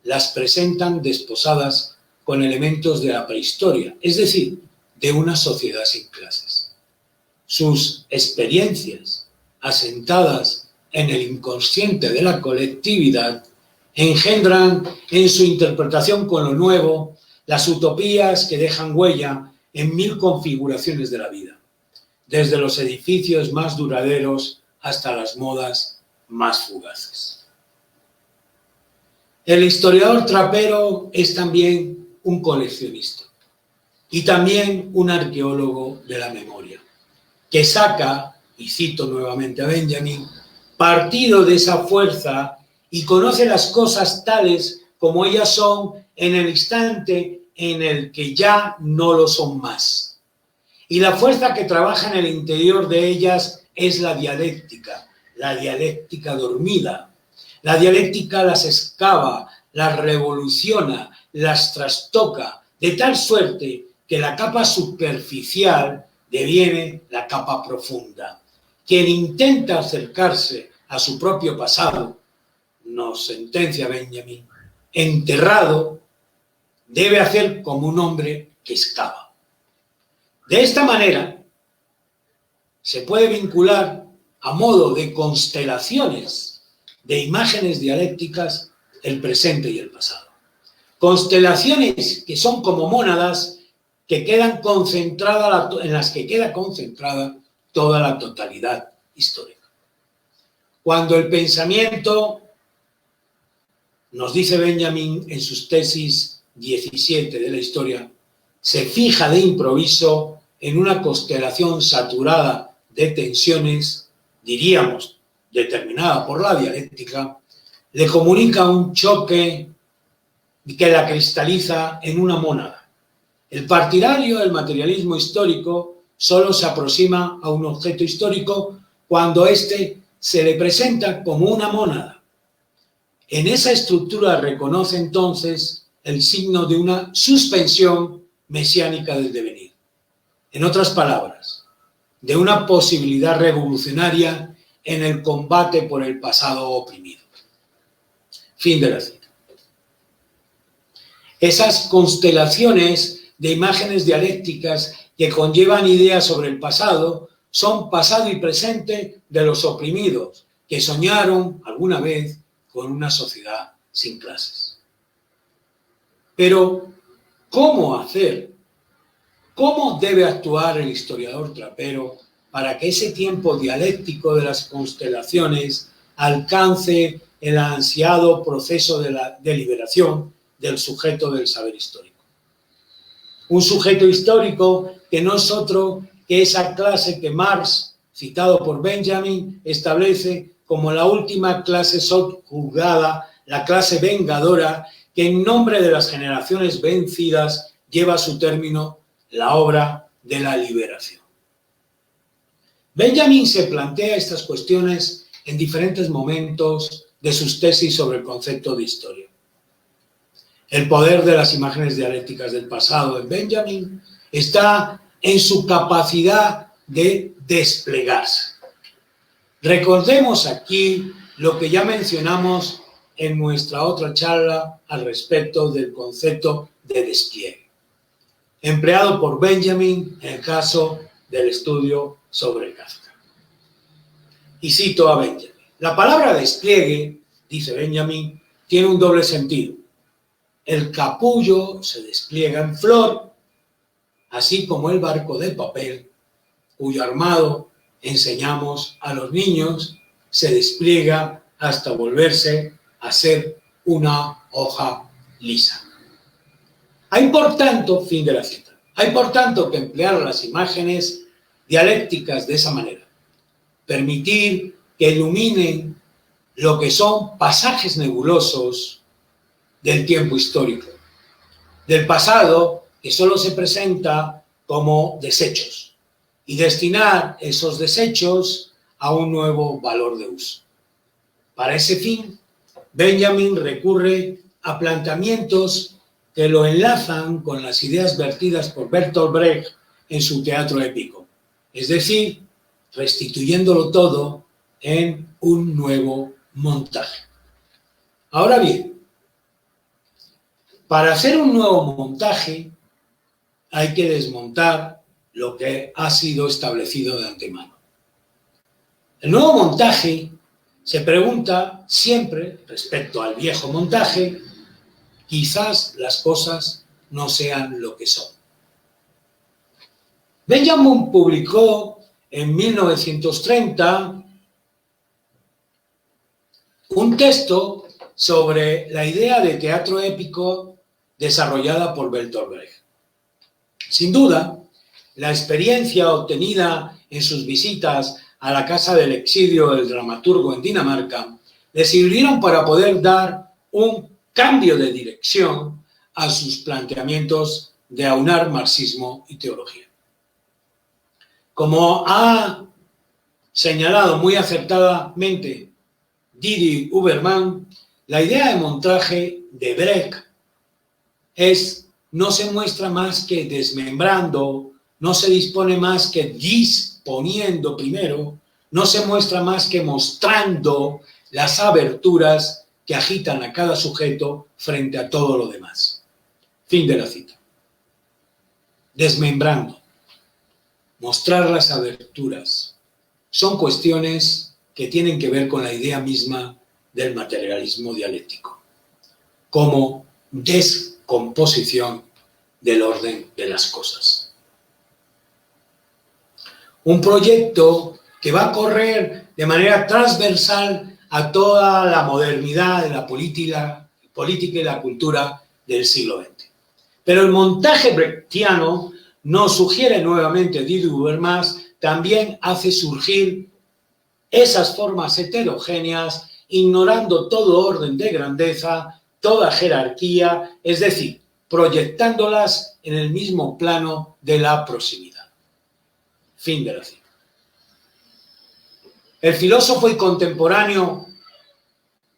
las presentan desposadas con elementos de la prehistoria, es decir, de una sociedad sin clases. Sus experiencias, asentadas en el inconsciente de la colectividad, engendran en su interpretación con lo nuevo las utopías que dejan huella en 1000 configuraciones de la vida, desde los edificios más duraderos hasta las modas más fugaces. El historiador trapero es también un coleccionista y también un arqueólogo de la memoria, que saca, y cito nuevamente a Benjamin, partido de esa fuerza y conoce las cosas tales como ellas son en el instante en el que ya no lo son más. Y la fuerza que trabaja en el interior de ellas es la dialéctica dormida. La dialéctica las excava, las revoluciona, las trastoca, de tal suerte que la capa superficial deviene la capa profunda. Quien intenta acercarse a su propio pasado, nos sentencia Benjamin, enterrado, debe hacer como un hombre que excava. De esta manera, se puede vincular a modo de constelaciones de imágenes dialécticas el presente y el pasado. Constelaciones que son como mónadas que quedan concentradas, en las que queda concentrada toda la totalidad histórica. Cuando el pensamiento, nos dice Benjamin en sus tesis 17 de la historia, se fija de improviso en una constelación saturada de tensiones, diríamos, determinada por la dialéctica, le comunica un choque que la cristaliza en una mónada. El partidario del materialismo histórico solo se aproxima a un objeto histórico cuando éste se le presenta como una mónada. En esa estructura reconoce entonces el signo de una suspensión mesiánica del devenir. En otras palabras, de una posibilidad revolucionaria en el combate por el pasado oprimido. Fin de la cita. Esas constelaciones de imágenes dialécticas que conllevan ideas sobre el pasado son pasado y presente de los oprimidos que soñaron alguna vez con una sociedad sin clases. Pero, ¿cómo hacer? ¿Cómo debe actuar el historiador trapero para que ese tiempo dialéctico de las constelaciones alcance el ansiado proceso de liberación del sujeto del saber histórico? Un sujeto histórico que no es otro que esa clase que Marx, citado por Benjamin, establece como la última clase subjugada, la clase vengadora, que en nombre de las generaciones vencidas lleva a su término la obra de la liberación. Benjamin se plantea estas cuestiones en diferentes momentos de sus tesis sobre el concepto de historia. El poder de las imágenes dialécticas del pasado en Benjamin está en su capacidad de desplegarse. Recordemos aquí lo que ya mencionamos en nuestra otra charla al respecto del concepto de despliegue, empleado por Benjamin en el caso del estudio sobre Kafka. Y cito a Benjamin. La palabra despliegue, dice Benjamin, tiene un doble sentido. El capullo se despliega en flor, así como el barco de papel, cuyo armado enseñamos a los niños, se despliega hasta volverse a ser una hoja lisa. Hay por tanto, fin de la cita, hay por tanto que emplear las imágenes dialécticas de esa manera, permitir que iluminen lo que son pasajes nebulosos del tiempo histórico, del pasado que solo se presenta como desechos, y destinar esos desechos a un nuevo valor de uso. Para ese fin, Benjamin recurre a planteamientos que lo enlazan con las ideas vertidas por Bertolt Brecht en su teatro épico, es decir, restituyéndolo todo en un nuevo montaje. Ahora bien, Para hacer un nuevo montaje hay que desmontar lo que ha sido establecido de antemano. El nuevo montaje se pregunta siempre respecto al viejo montaje, quizás las cosas no sean lo que son. Benjamin publicó en 1930 un texto sobre la idea de teatro épico desarrollada por Bertolt Brecht. Sin duda, la experiencia obtenida en sus visitas a la casa del exilio del dramaturgo en Dinamarca le sirvieron para poder dar un cambio de dirección a sus planteamientos de aunar marxismo y teología. Como ha señalado muy acertadamente Didi Huberman, la idea de montaje de Brecht no se muestra más que desmembrando, no se dispone más que disponiendo primero, no se muestra más que mostrando las aberturas que agitan a cada sujeto frente a todo lo demás. Fin de la cita. Desmembrando, mostrar las aberturas, son cuestiones que tienen que ver con la idea misma del materialismo dialéctico, como descomposición del orden de las cosas. Un proyecto que va a correr de manera transversal a toda la modernidad de la política y la cultura del siglo XX. Pero el montaje brechtiano, nos sugiere nuevamente Didi Hubermas, también hace surgir esas formas heterogéneas, ignorando todo orden de grandeza, toda jerarquía, es decir, proyectándolas en el mismo plano de la proximidad. Fin de la cita. El filósofo y contemporáneo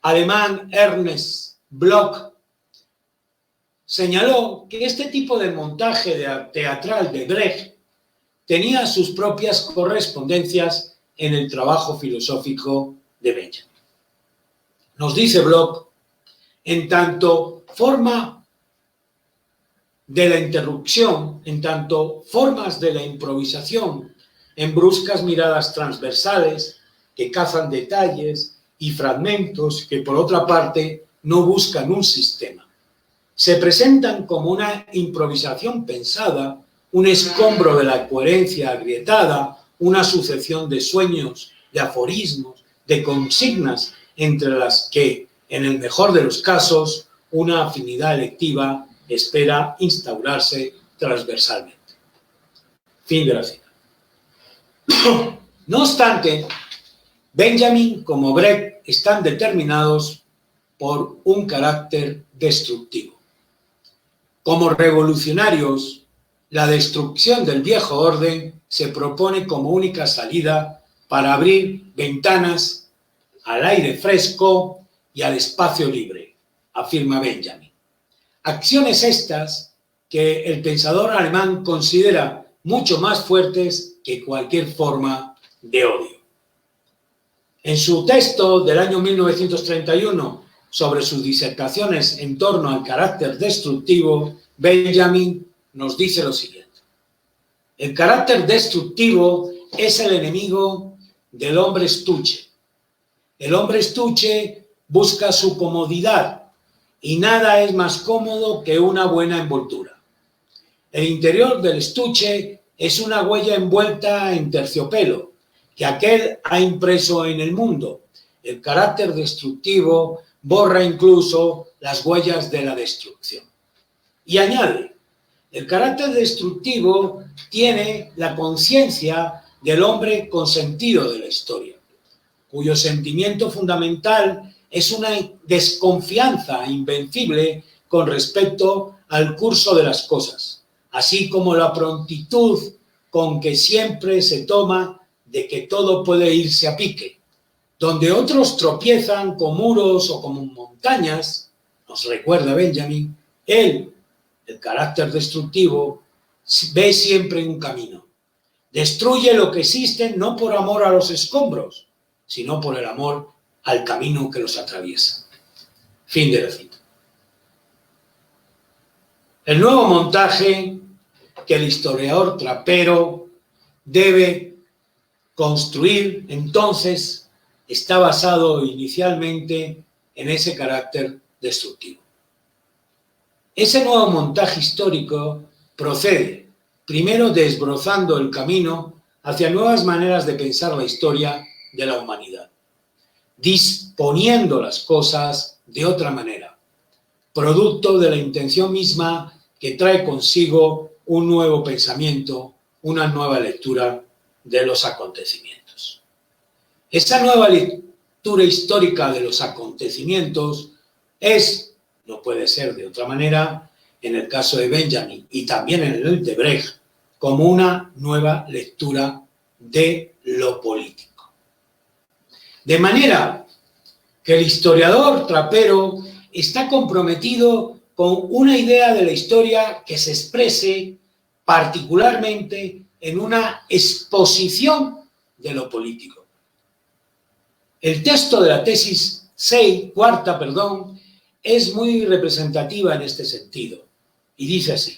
alemán Ernst Bloch señaló que este tipo de montaje teatral de Brecht tenía sus propias correspondencias en el trabajo filosófico de Benjamin. Nos dice Bloch, en tanto forma de la interrupción, en tanto formas de la improvisación, en bruscas miradas transversales que cazan detalles y fragmentos que, por otra parte, no buscan un sistema. Se presentan como una improvisación pensada, un escombro de la coherencia agrietada, una sucesión de sueños, de aforismos, de consignas, entre las que, en el mejor de los casos, una afinidad electiva espera instaurarse transversalmente. Fin de la cita. No obstante, Benjamin como Brecht están determinados por un carácter destructivo. Como revolucionarios, la destrucción del viejo orden se propone como única salida para abrir ventanas al aire fresco y al espacio libre, afirma Benjamin. Acciones estas que el pensador alemán considera mucho más fuertes que cualquier forma de odio. En su texto del año 1931 sobre sus disertaciones en torno al carácter destructivo, Benjamin nos dice lo siguiente. El carácter destructivo es el enemigo del hombre estuche. El hombre estuche busca su comodidad y nada es más cómodo que una buena envoltura. El interior del estuche es una huella envuelta en terciopelo que aquel ha impreso en el mundo. El carácter destructivo borra incluso las huellas de la destrucción. Y añade, el carácter destructivo tiene la conciencia del hombre consentido de la historia, cuyo sentimiento fundamental es una desconfianza invencible con respecto al curso de las cosas, así como la prontitud con que siempre se toma de que todo puede irse a pique. Donde otros tropiezan con muros o con montañas, nos recuerda Benjamin, él, el carácter destructivo, ve siempre un camino. Destruye lo que existe no por amor a los escombros, sino por el amor al camino que los atraviesa. Fin de la cita. El nuevo montaje que el historiador trapero debe construir, entonces, está basado inicialmente en ese carácter destructivo. Ese nuevo montaje histórico procede, primero desbrozando el camino hacia nuevas maneras de pensar la historia de la humanidad, disponiendo las cosas de otra manera, producto de la intención misma que trae consigo un nuevo pensamiento, una nueva lectura de los acontecimientos. Esa nueva lectura histórica de los acontecimientos no puede ser de otra manera, en el caso de Benjamin y también en el de Brecht, como una nueva lectura de lo político. De manera que el historiador trapero está comprometido con una idea de la historia que se exprese particularmente en una exposición de lo político. El texto de la tesis cuarta, es muy representativa en este sentido y dice así: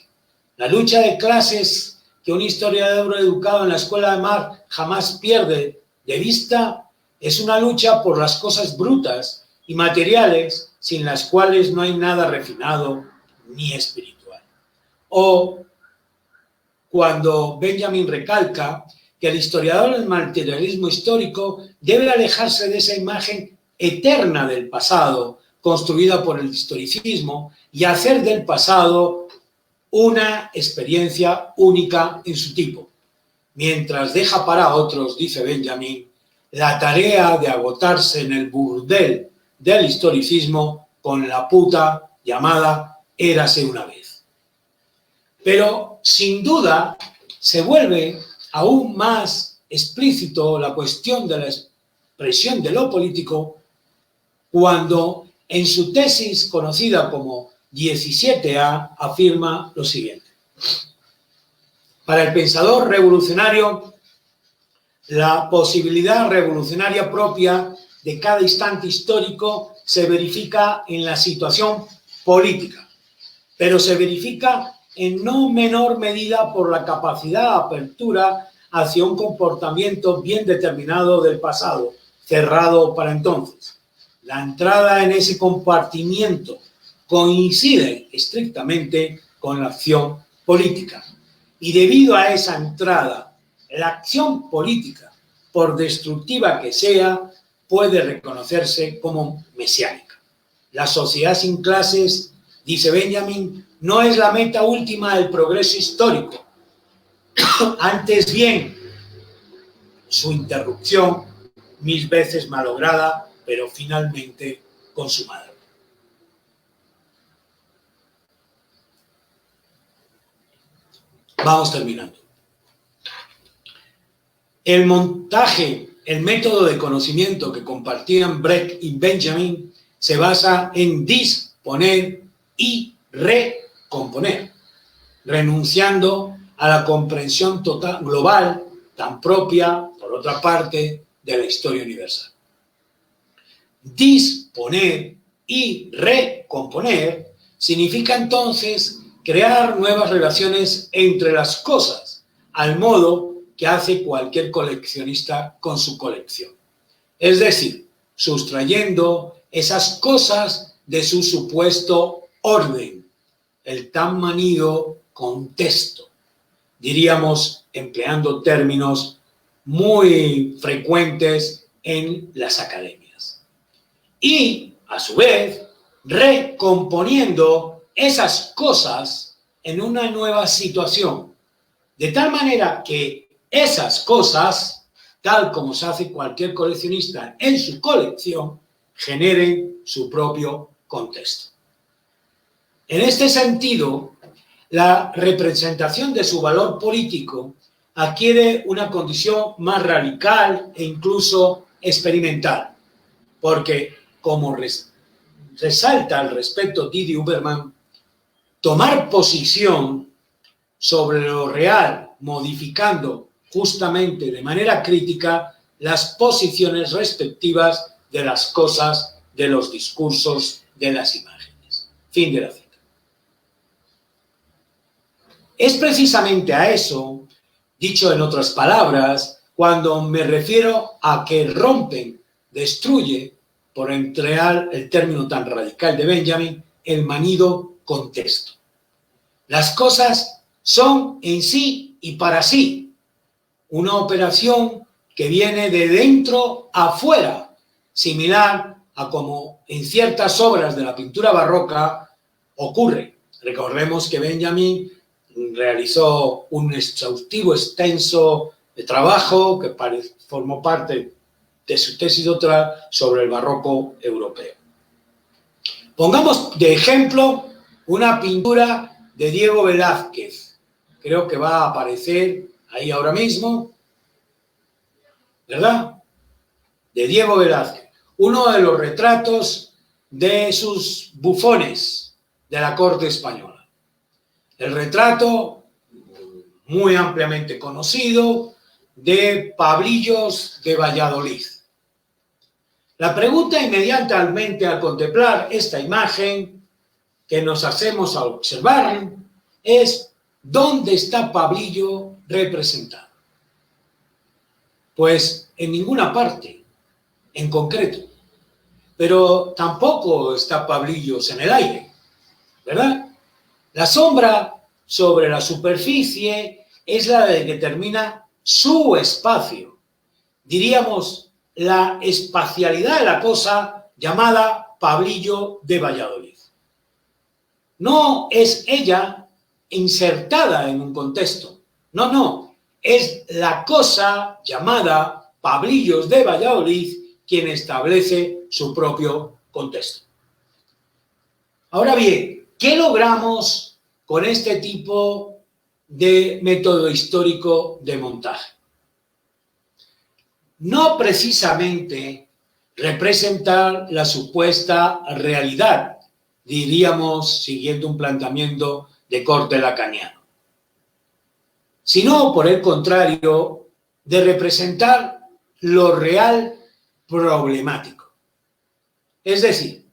la lucha de clases que un historiador educado en la escuela de Marx jamás pierde de vista es una lucha por las cosas brutas y materiales sin las cuales no hay nada refinado ni espiritual. O cuando Benjamin recalca que el historiador del materialismo histórico debe alejarse de esa imagen eterna del pasado construida por el historicismo y hacer del pasado una experiencia única en su tipo, mientras deja para otros, dice Benjamin, la tarea de agotarse en el burdel del historicismo con la puta llamada érase una vez. Pero, sin duda, se vuelve aún más explícito la cuestión de la expresión de lo político cuando en su tesis conocida como 17A afirma lo siguiente: para el pensador revolucionario, la posibilidad revolucionaria propia de cada instante histórico se verifica en la situación política, pero se verifica en no menor medida por la capacidad de apertura hacia un comportamiento bien determinado del pasado, cerrado para entonces. La entrada en ese compartimiento coincide estrictamente con la acción política. Y debido a esa entrada, la acción política, por destructiva que sea, puede reconocerse como mesiánica. La sociedad sin clases, dice Benjamin, no es la meta última del progreso histórico. Antes bien, su interrupción, mil veces malograda, pero finalmente consumada. Vamos terminando. El montaje, el método de conocimiento que compartían Brecht y Benjamin se basa en disponer y recomponer, renunciando a la comprensión total, global, tan propia, por otra parte, de la historia universal. Disponer y recomponer significa entonces crear nuevas relaciones entre las cosas, al modo que hace cualquier coleccionista con su colección. Es decir, sustrayendo esas cosas de su supuesto orden, el tan manido contexto, diríamos empleando términos muy frecuentes en las academias. Y, a su vez, recomponiendo esas cosas en una nueva situación, de tal manera que esas cosas, tal como se hace cualquier coleccionista en su colección, generen su propio contexto. En este sentido, la representación de su valor político adquiere una condición más radical e incluso experimental, porque, como resalta al respecto Didi Huberman, tomar posición sobre lo real, modificando justamente de manera crítica las posiciones respectivas de las cosas, de los discursos, de las imágenes. Fin de la cita. Es precisamente a eso, dicho en otras palabras, cuando me refiero a que rompen, destruye, por emplear el término tan radical de Benjamin, el manido contexto. Las cosas son en sí y para sí una operación que viene de dentro a fuera, similar a como en ciertas obras de la pintura barroca ocurre. Recordemos que Benjamin realizó un exhaustivo, extenso trabajo que formó parte de su tesis doctoral sobre el barroco europeo. Pongamos de ejemplo una pintura de Diego Velázquez. Creo que va a aparecer ahí ahora mismo, ¿verdad? De Diego Velázquez. Uno de los retratos de sus bufones de la corte española. El retrato muy ampliamente conocido de Pablillos de Valladolid. La pregunta inmediatamente al contemplar esta imagen que nos hacemos al observar es ¿dónde está Pablillo representado? Pues en ninguna parte en concreto, pero tampoco está Pablillos en el aire, ¿verdad? La sombra sobre la superficie es la que determina su espacio, diríamos la espacialidad de la cosa llamada Pablillo de Valladolid. No es ella insertada en un contexto, no, es la cosa llamada Pablillos de Valladolid quien establece su propio contexto. Ahora bien, ¿qué logramos con este tipo de método histórico de montaje? No precisamente representar la supuesta realidad, diríamos, siguiendo un planteamiento de corte lacaniano, sino, por el contrario, de representar lo real problemático. Es decir,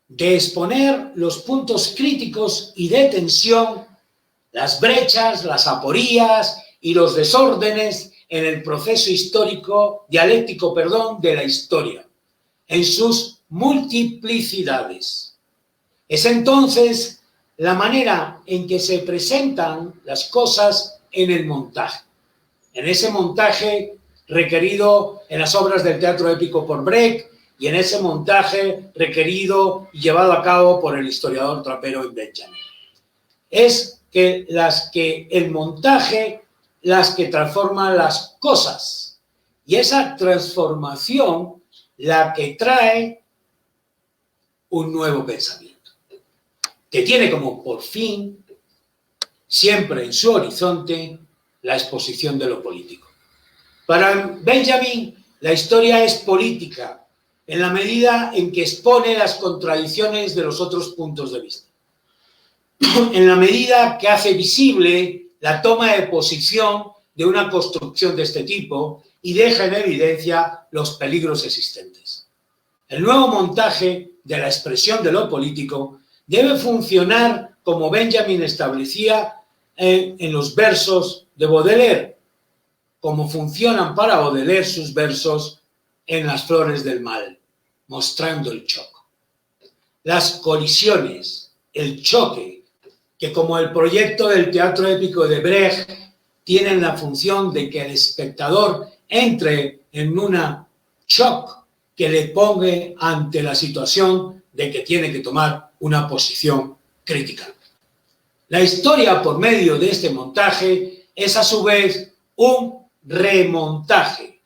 de exponer los puntos críticos y de tensión, las brechas, las aporías y los desórdenes en el proceso dialéctico de la historia, en sus multiplicidades. Es entonces la manera en que se presentan las cosas en el montaje. En ese montaje requerido en las obras del teatro épico por Brecht y en ese montaje requerido y llevado a cabo por el historiador trapero Benjamin. Es que el montaje las que transforman las cosas y esa transformación la que trae un nuevo pensamiento que tiene como por fin siempre en su horizonte la exposición de lo político. Para Benjamin, la historia es política en la medida en que expone las contradicciones de los otros puntos de vista, en la medida que hace visible la toma de posición de una construcción de este tipo y deja en evidencia los peligros existentes. El nuevo montaje de la expresión de lo político debe funcionar como Benjamin establecía en los versos de Baudelaire, como funcionan para Baudelaire sus versos en Las flores del mal, mostrando el choque. Las colisiones, el choque, que como el proyecto del teatro épico de Brecht tienen la función de que el espectador entre en una shock que le ponga ante la situación de que tiene que tomar una posición crítica. La historia por medio de este montaje es a su vez un remontaje.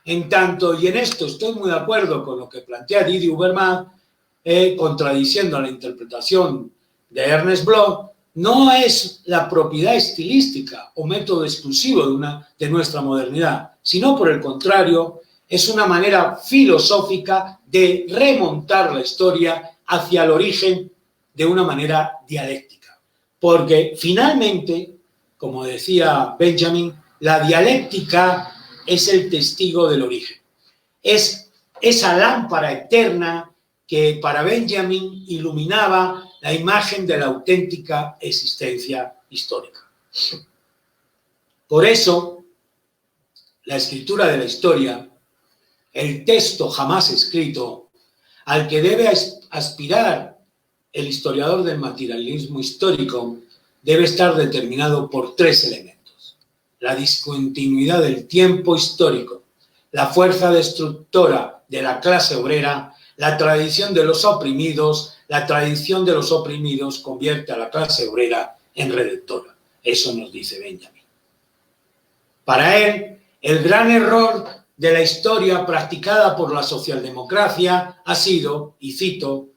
En tanto, y en esto estoy muy de acuerdo con lo que plantea Didier Huberman, contradiciendo a la interpretación de Ernest Bloch, no es la propiedad estilística o método exclusivo de nuestra modernidad, sino por el contrario, es una manera filosófica de remontar la historia hacia el origen de una manera dialéctica. Porque finalmente, como decía Benjamin, la dialéctica es el testigo del origen. Es esa lámpara eterna que para Benjamin iluminaba la imagen de la auténtica existencia histórica. Por eso, la escritura de la historia, el texto jamás escrito, al que debe aspirar el historiador del materialismo histórico, debe estar determinado por tres elementos: la discontinuidad del tiempo histórico, la fuerza destructora de la clase obrera, la tradición de los oprimidos. La tradición de los oprimidos convierte a la clase obrera en redentora. Eso nos dice Benjamin. Para él, el gran error de la historia practicada por la socialdemocracia ha sido, y cito,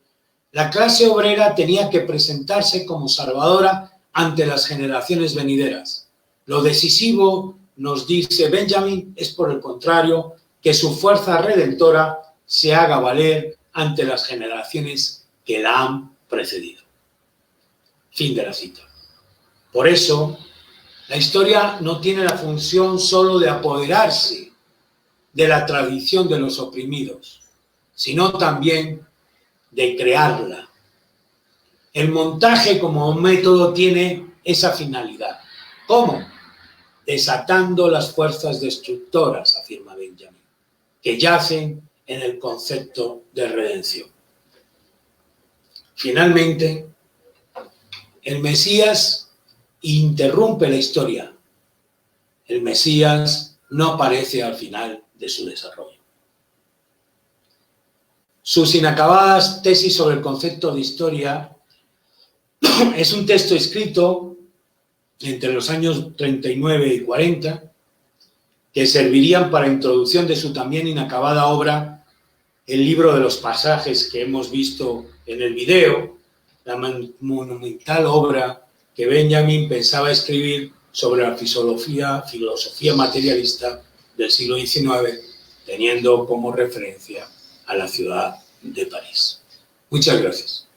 la clase obrera tenía que presentarse como salvadora ante las generaciones venideras. Lo decisivo, nos dice Benjamin, es por el contrario, que su fuerza redentora se haga valer ante las generaciones que la han precedido. Fin de la cita. Por eso, la historia no tiene la función solo de apoderarse de la tradición de los oprimidos, sino también de crearla. El montaje como método tiene esa finalidad. ¿Cómo? Desatando las fuerzas destructoras, afirma Benjamin, que yacen en el concepto de redención. Finalmente, el Mesías interrumpe la historia. El Mesías no aparece al final de su desarrollo. Sus inacabadas tesis sobre el concepto de historia es un texto escrito entre los años 39 y 40 que servirían para introducción de su también inacabada obra, el libro de los pasajes que hemos visto en el video, la monumental obra que Benjamin pensaba escribir sobre la filosofía materialista del siglo XIX, teniendo como referencia a la ciudad de París. Muchas gracias.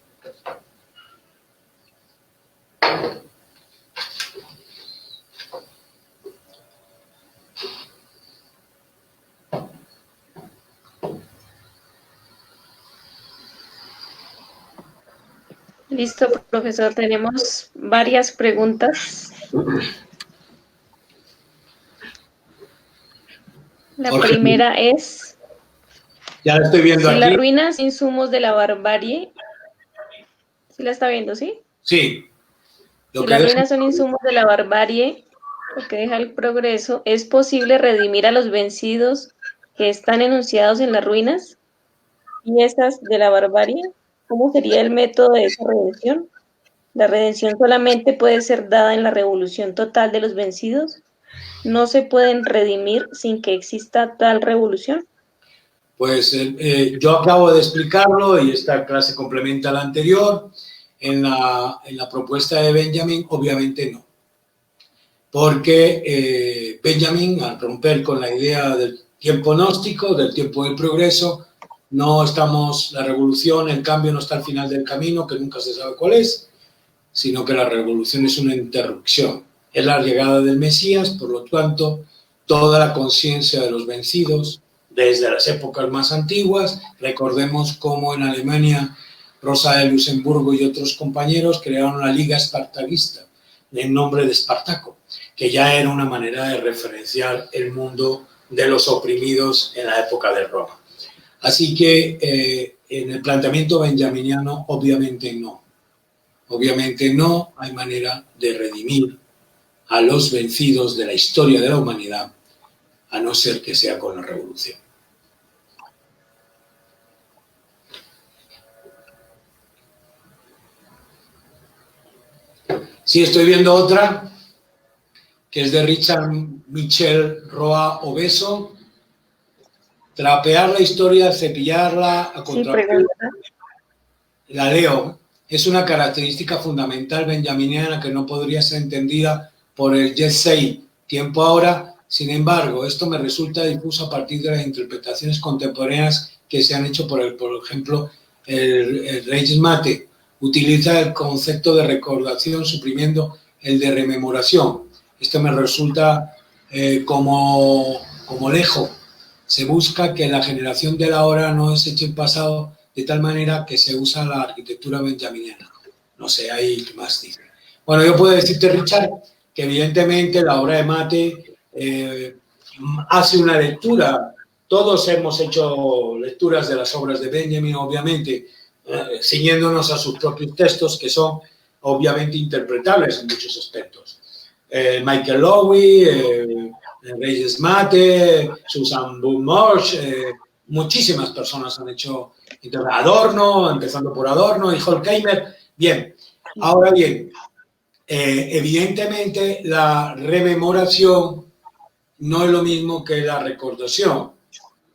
Listo, profesor. Tenemos varias preguntas. La Jorge, primera es, ya la estoy viendo si aquí. las ruinas insumos de la barbarie, ¿sí la está viendo, sí? Sí. Si las ruinas son insumos de la barbarie, lo que deja el progreso, ¿es posible redimir a los vencidos que están enunciados en las ruinas? ¿Y esas de la barbarie? ¿Cómo sería el método de esa redención? ¿La redención solamente puede ser dada en la revolución total de los vencidos? ¿No se pueden redimir sin que exista tal revolución? Pues yo acabo de explicarlo y esta clase complementa la anterior. En la propuesta de Benjamin, obviamente no. Porque Benjamin, al romper con la idea del tiempo gnóstico, del tiempo del progreso, la revolución, el cambio no está al final del camino, que nunca se sabe cuál es, sino que la revolución es una interrupción. Es la llegada del Mesías, por lo tanto, toda la conciencia de los vencidos, desde las épocas más antiguas, recordemos cómo en Alemania Rosa de Luxemburgo y otros compañeros crearon la Liga Espartaquista, en nombre de Espartaco, que ya era una manera de referenciar el mundo de los oprimidos en la época de Roma. Así que en el planteamiento benjaminiano, obviamente no. Obviamente no hay manera de redimir a los vencidos de la historia de la humanidad, a no ser que sea con la revolución. Sí, estoy viendo otra, que es de Richard Michel Roa Obeso. Trapear la historia, cepillarla, a contrapeso. La leo. Es una característica fundamental benjaminiana que no podría ser entendida por el Jet Set, tiempo ahora. Sin embargo, esto me resulta difuso a partir de las interpretaciones contemporáneas que se han hecho por ejemplo, el Reyes Mate. Utiliza el concepto de recordación suprimiendo el de rememoración. Esto me resulta como lejos. Se busca que la generación de la hora no es hecha en pasado, de tal manera que se usa la arquitectura benjaminiana. No sé, ahí qué más dice. Bueno, yo puedo decirte, Richard, que evidentemente la obra de Mate hace una lectura. Todos hemos hecho lecturas de las obras de Benjamin, obviamente, ciñéndonos a sus propios textos, que son obviamente interpretables en muchos aspectos. Michael Lowy, Reyes Mate, Susan Boone-Marsh, muchísimas personas han hecho, Adorno, empezando por Adorno y Horkheimer. Bien, ahora bien, evidentemente la rememoración no es lo mismo que la recordación.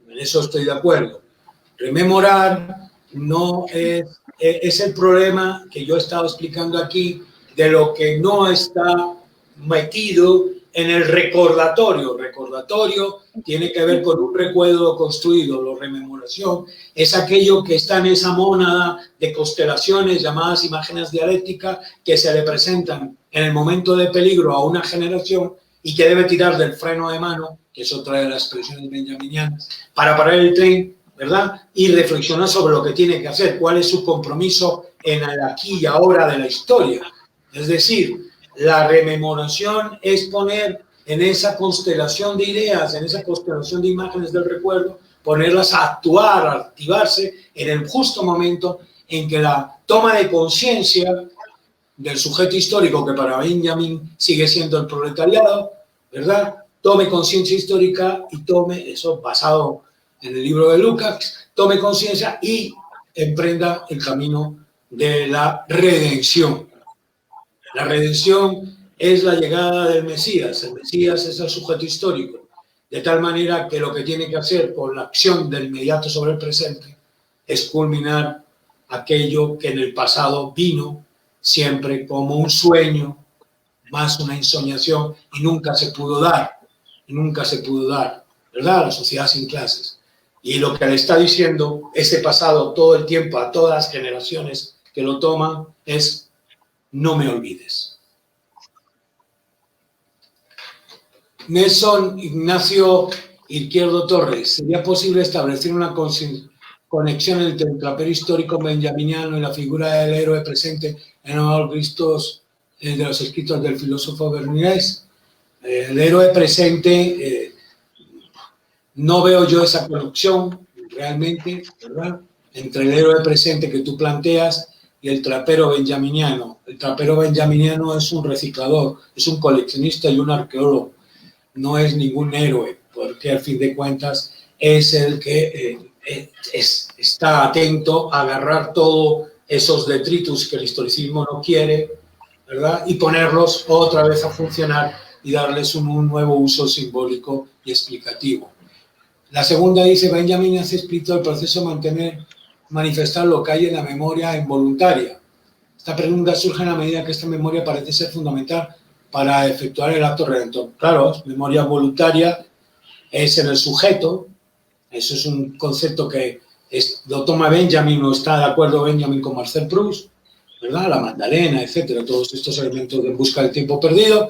En eso estoy de acuerdo. Rememorar no es el problema que yo he estado explicando aquí de lo que no está metido en el recordatorio. Recordatorio tiene que ver con un recuerdo construido. La rememoración es aquello que está en esa mónada de constelaciones llamadas imágenes dialécticas que se le presentan en el momento de peligro a una generación y que debe tirar del freno de mano, que es otra de las expresiones benjaminianas, para parar el tren, ¿verdad? Y reflexionar sobre lo que tiene que hacer, cuál es su compromiso en el aquí y ahora de la historia. Es decir, la rememoración es poner en esa constelación de ideas, en esa constelación de imágenes del recuerdo, ponerlas a actuar, a activarse en el justo momento en que la toma de conciencia del sujeto histórico, que para Benjamin sigue siendo el proletariado, ¿verdad? Tome conciencia histórica y tome, eso basado en el libro de Lukács, tome conciencia y emprenda el camino de la redención. La redención es la llegada del Mesías. El Mesías es el sujeto histórico, de tal manera que lo que tiene que hacer con la acción del inmediato sobre el presente es culminar aquello que en el pasado vino siempre como un sueño, más una ensoñación, y nunca se pudo dar, ¿verdad? La sociedad sin clases. Y lo que le está diciendo ese pasado todo el tiempo a todas las generaciones que lo toman es: no me olvides. Nelson Ignacio Izquierdo Torres: ¿sería posible establecer una conexión entre el trapero histórico benjaminiano y la figura del héroe presente en los Cristos de los escritos del filósofo Berlinés? El héroe presente, no veo yo esa conexión realmente, ¿verdad?, entre el héroe presente que tú planteas y el trapero benjaminiano. El trapero benjaminiano es un reciclador, es un coleccionista y un arqueólogo. No es ningún héroe, porque al fin de cuentas es el que está atento a agarrar todos esos detritus que el historicismo no quiere, ¿verdad?, y ponerlos otra vez a funcionar y darles un nuevo uso simbólico y explicativo. La segunda dice: Benjamin hace explícito el proceso de manifestar lo que hay en la memoria involuntaria. Esta pregunta surge en la medida que esta memoria parece ser fundamental para efectuar el acto redentor. Claro, memoria voluntaria es en el sujeto. Eso es un concepto que lo toma Benjamin, o está de acuerdo Benjamin con Marcel Proust, ¿verdad? La Magdalena, etcétera, todos estos elementos de En busca del tiempo perdido,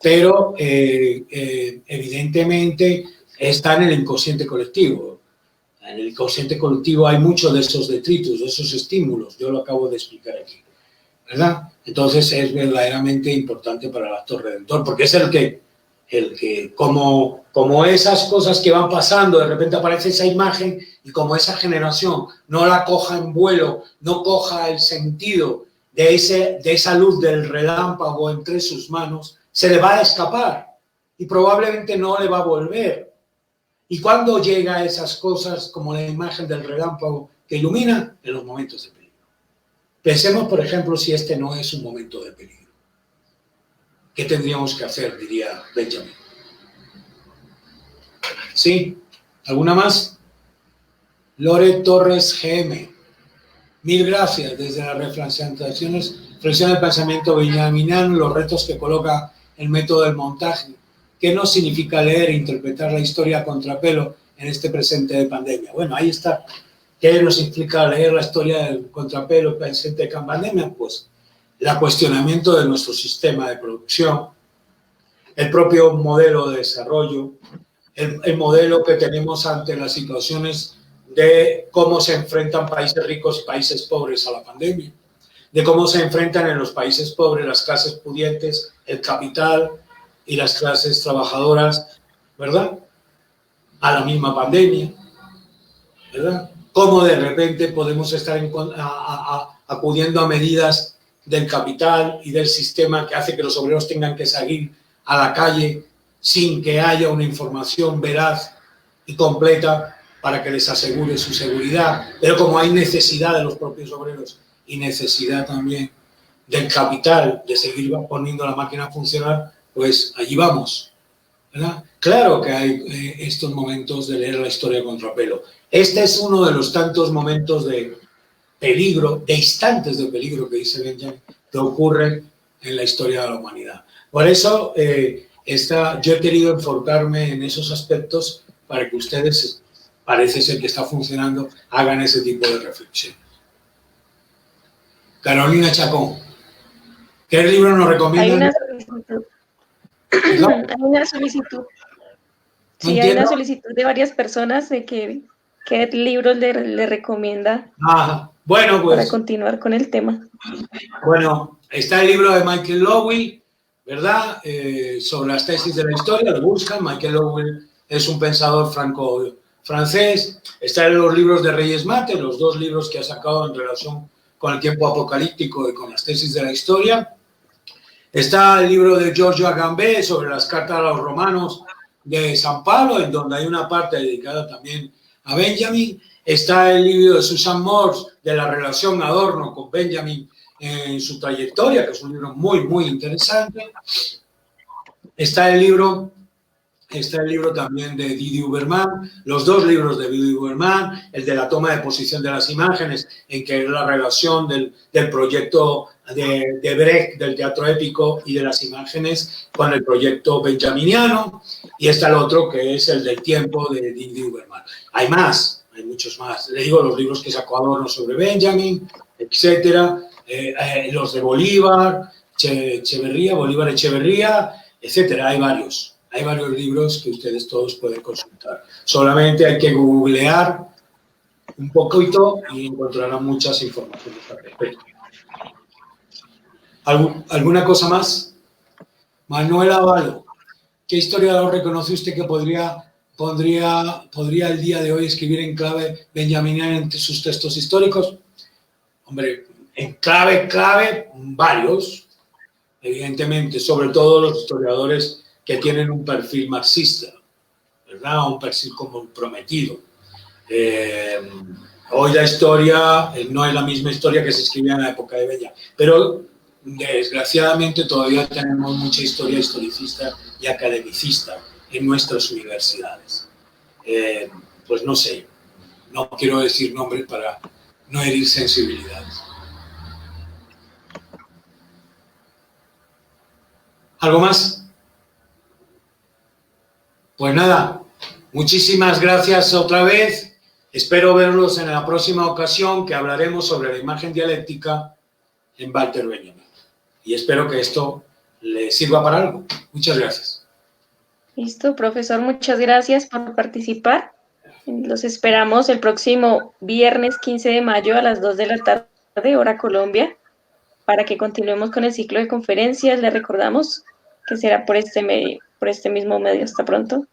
pero evidentemente está en el inconsciente colectivo. En el inconsciente colectivo hay muchos de esos detritus, de esos estímulos, yo lo acabo de explicar aquí, ¿verdad? Entonces es verdaderamente importante para el acto redentor, porque es el que como esas cosas que van pasando, de repente aparece esa imagen, y como esa generación no la coja en vuelo, no coja el sentido de esa luz del relámpago entre sus manos, se le va a escapar y probablemente no le va a volver. ¿Y cuándo llega a esas cosas como la imagen del relámpago que ilumina? En los momentos de peligro. Pensemos, por ejemplo, si este no es un momento de peligro. ¿Qué tendríamos que hacer?, diría Benjamin. ¿Sí? ¿Alguna más? Lore Torres GM. Mil gracias. Desde las reflexión del pensamiento benjaminiano, los retos que coloca el método del montaje. ¿Qué nos significa leer e interpretar la historia a contrapelo en este presente de pandemia? Bueno, ahí está. ¿Qué nos implica leer la historia del contrapelo presente de pandemia? Pues el cuestionamiento de nuestro sistema de producción, el propio modelo de desarrollo, el modelo que tenemos ante las situaciones de cómo se enfrentan países ricos y países pobres a la pandemia. de cómo se enfrentan en los países pobres las clases pudientes, el capital y las clases trabajadoras, ¿verdad? A la misma pandemia, ¿verdad? Cómo de repente podemos estar acudiendo a medidas del capital y del sistema que hace que los obreros tengan que salir a la calle sin que haya una información veraz y completa para que les asegure su seguridad. Pero como hay necesidad de los propios obreros y necesidad también del capital de seguir poniendo la máquina a funcionar, pues allí vamos, ¿verdad? Claro que hay estos momentos de leer la historia a contrapelo. Este es uno de los tantos momentos de peligro, de instantes de peligro que dice Benjamin, que ocurren en la historia de la humanidad. Por eso yo he querido enfocarme en esos aspectos para que ustedes, parece ser que está funcionando, hagan ese tipo de reflexión. Carolina Chacón, ¿qué libro nos recomiendan? Hay una solicitud. Sí, ¿No hay una entiendo? solicitud de varias personas de qué libros le recomienda Ajá. Bueno, para pues, continuar con el tema. bueno, está el libro de Michael Lowell, ¿verdad? Sobre las tesis de la historia, lo buscan. Michael Lowell es un pensador franco-francés. Están los libros de Reyes Mate, los dos libros que ha sacado en relación con el tiempo apocalíptico y con las tesis de la historia. Está el libro de Giorgio Agamben sobre las cartas a los romanos de San Pablo, en donde hay una parte dedicada también a Benjamin. Está el libro de Susan Morse de la relación Adorno con Benjamin en su trayectoria, que es un libro muy, muy interesante. Está el libro también de Didi Huberman, los dos libros de Didi Huberman, el de la toma de posición de las imágenes, en que es la relación del proyecto de Brecht, del teatro épico y de las imágenes, con el proyecto benjaminiano, y está el otro que es el del tiempo de Didi Huberman. Hay más, hay muchos más. Le digo los libros que sacó Adorno sobre Benjamin, etcétera, los de Bolívar, Bolívar Echeverría, etcétera. Hay varios libros que ustedes todos pueden consultar. Solamente hay que googlear un poquito y encontrarán muchas informaciones al respecto. ¿Alguna cosa más? Manuel Avalo, ¿qué historiador reconoce usted que podría el día de hoy escribir en clave benjaminiana en sus textos históricos? Hombre, en clave, varios, evidentemente, sobre todo los historiadores que tienen un perfil marxista, ¿verdad? Un perfil comprometido. Hoy la historia no es la misma historia que se escribía en la época de Benjamin, pero desgraciadamente todavía tenemos mucha historia historicista y academicista en nuestras universidades. Pues no sé, no quiero decir nombres para no herir sensibilidades. ¿Algo más? Pues nada, muchísimas gracias otra vez. Espero verlos en la próxima ocasión que hablaremos sobre la imagen dialéctica en Walter Benjamin. Y espero que esto le sirva para algo. Muchas gracias. Listo, profesor, muchas gracias por participar. Los esperamos el próximo viernes 15 de mayo a las 2 de la tarde, hora Colombia, para que continuemos con el ciclo de conferencias. Les recordamos que será por este mismo medio. Hasta pronto.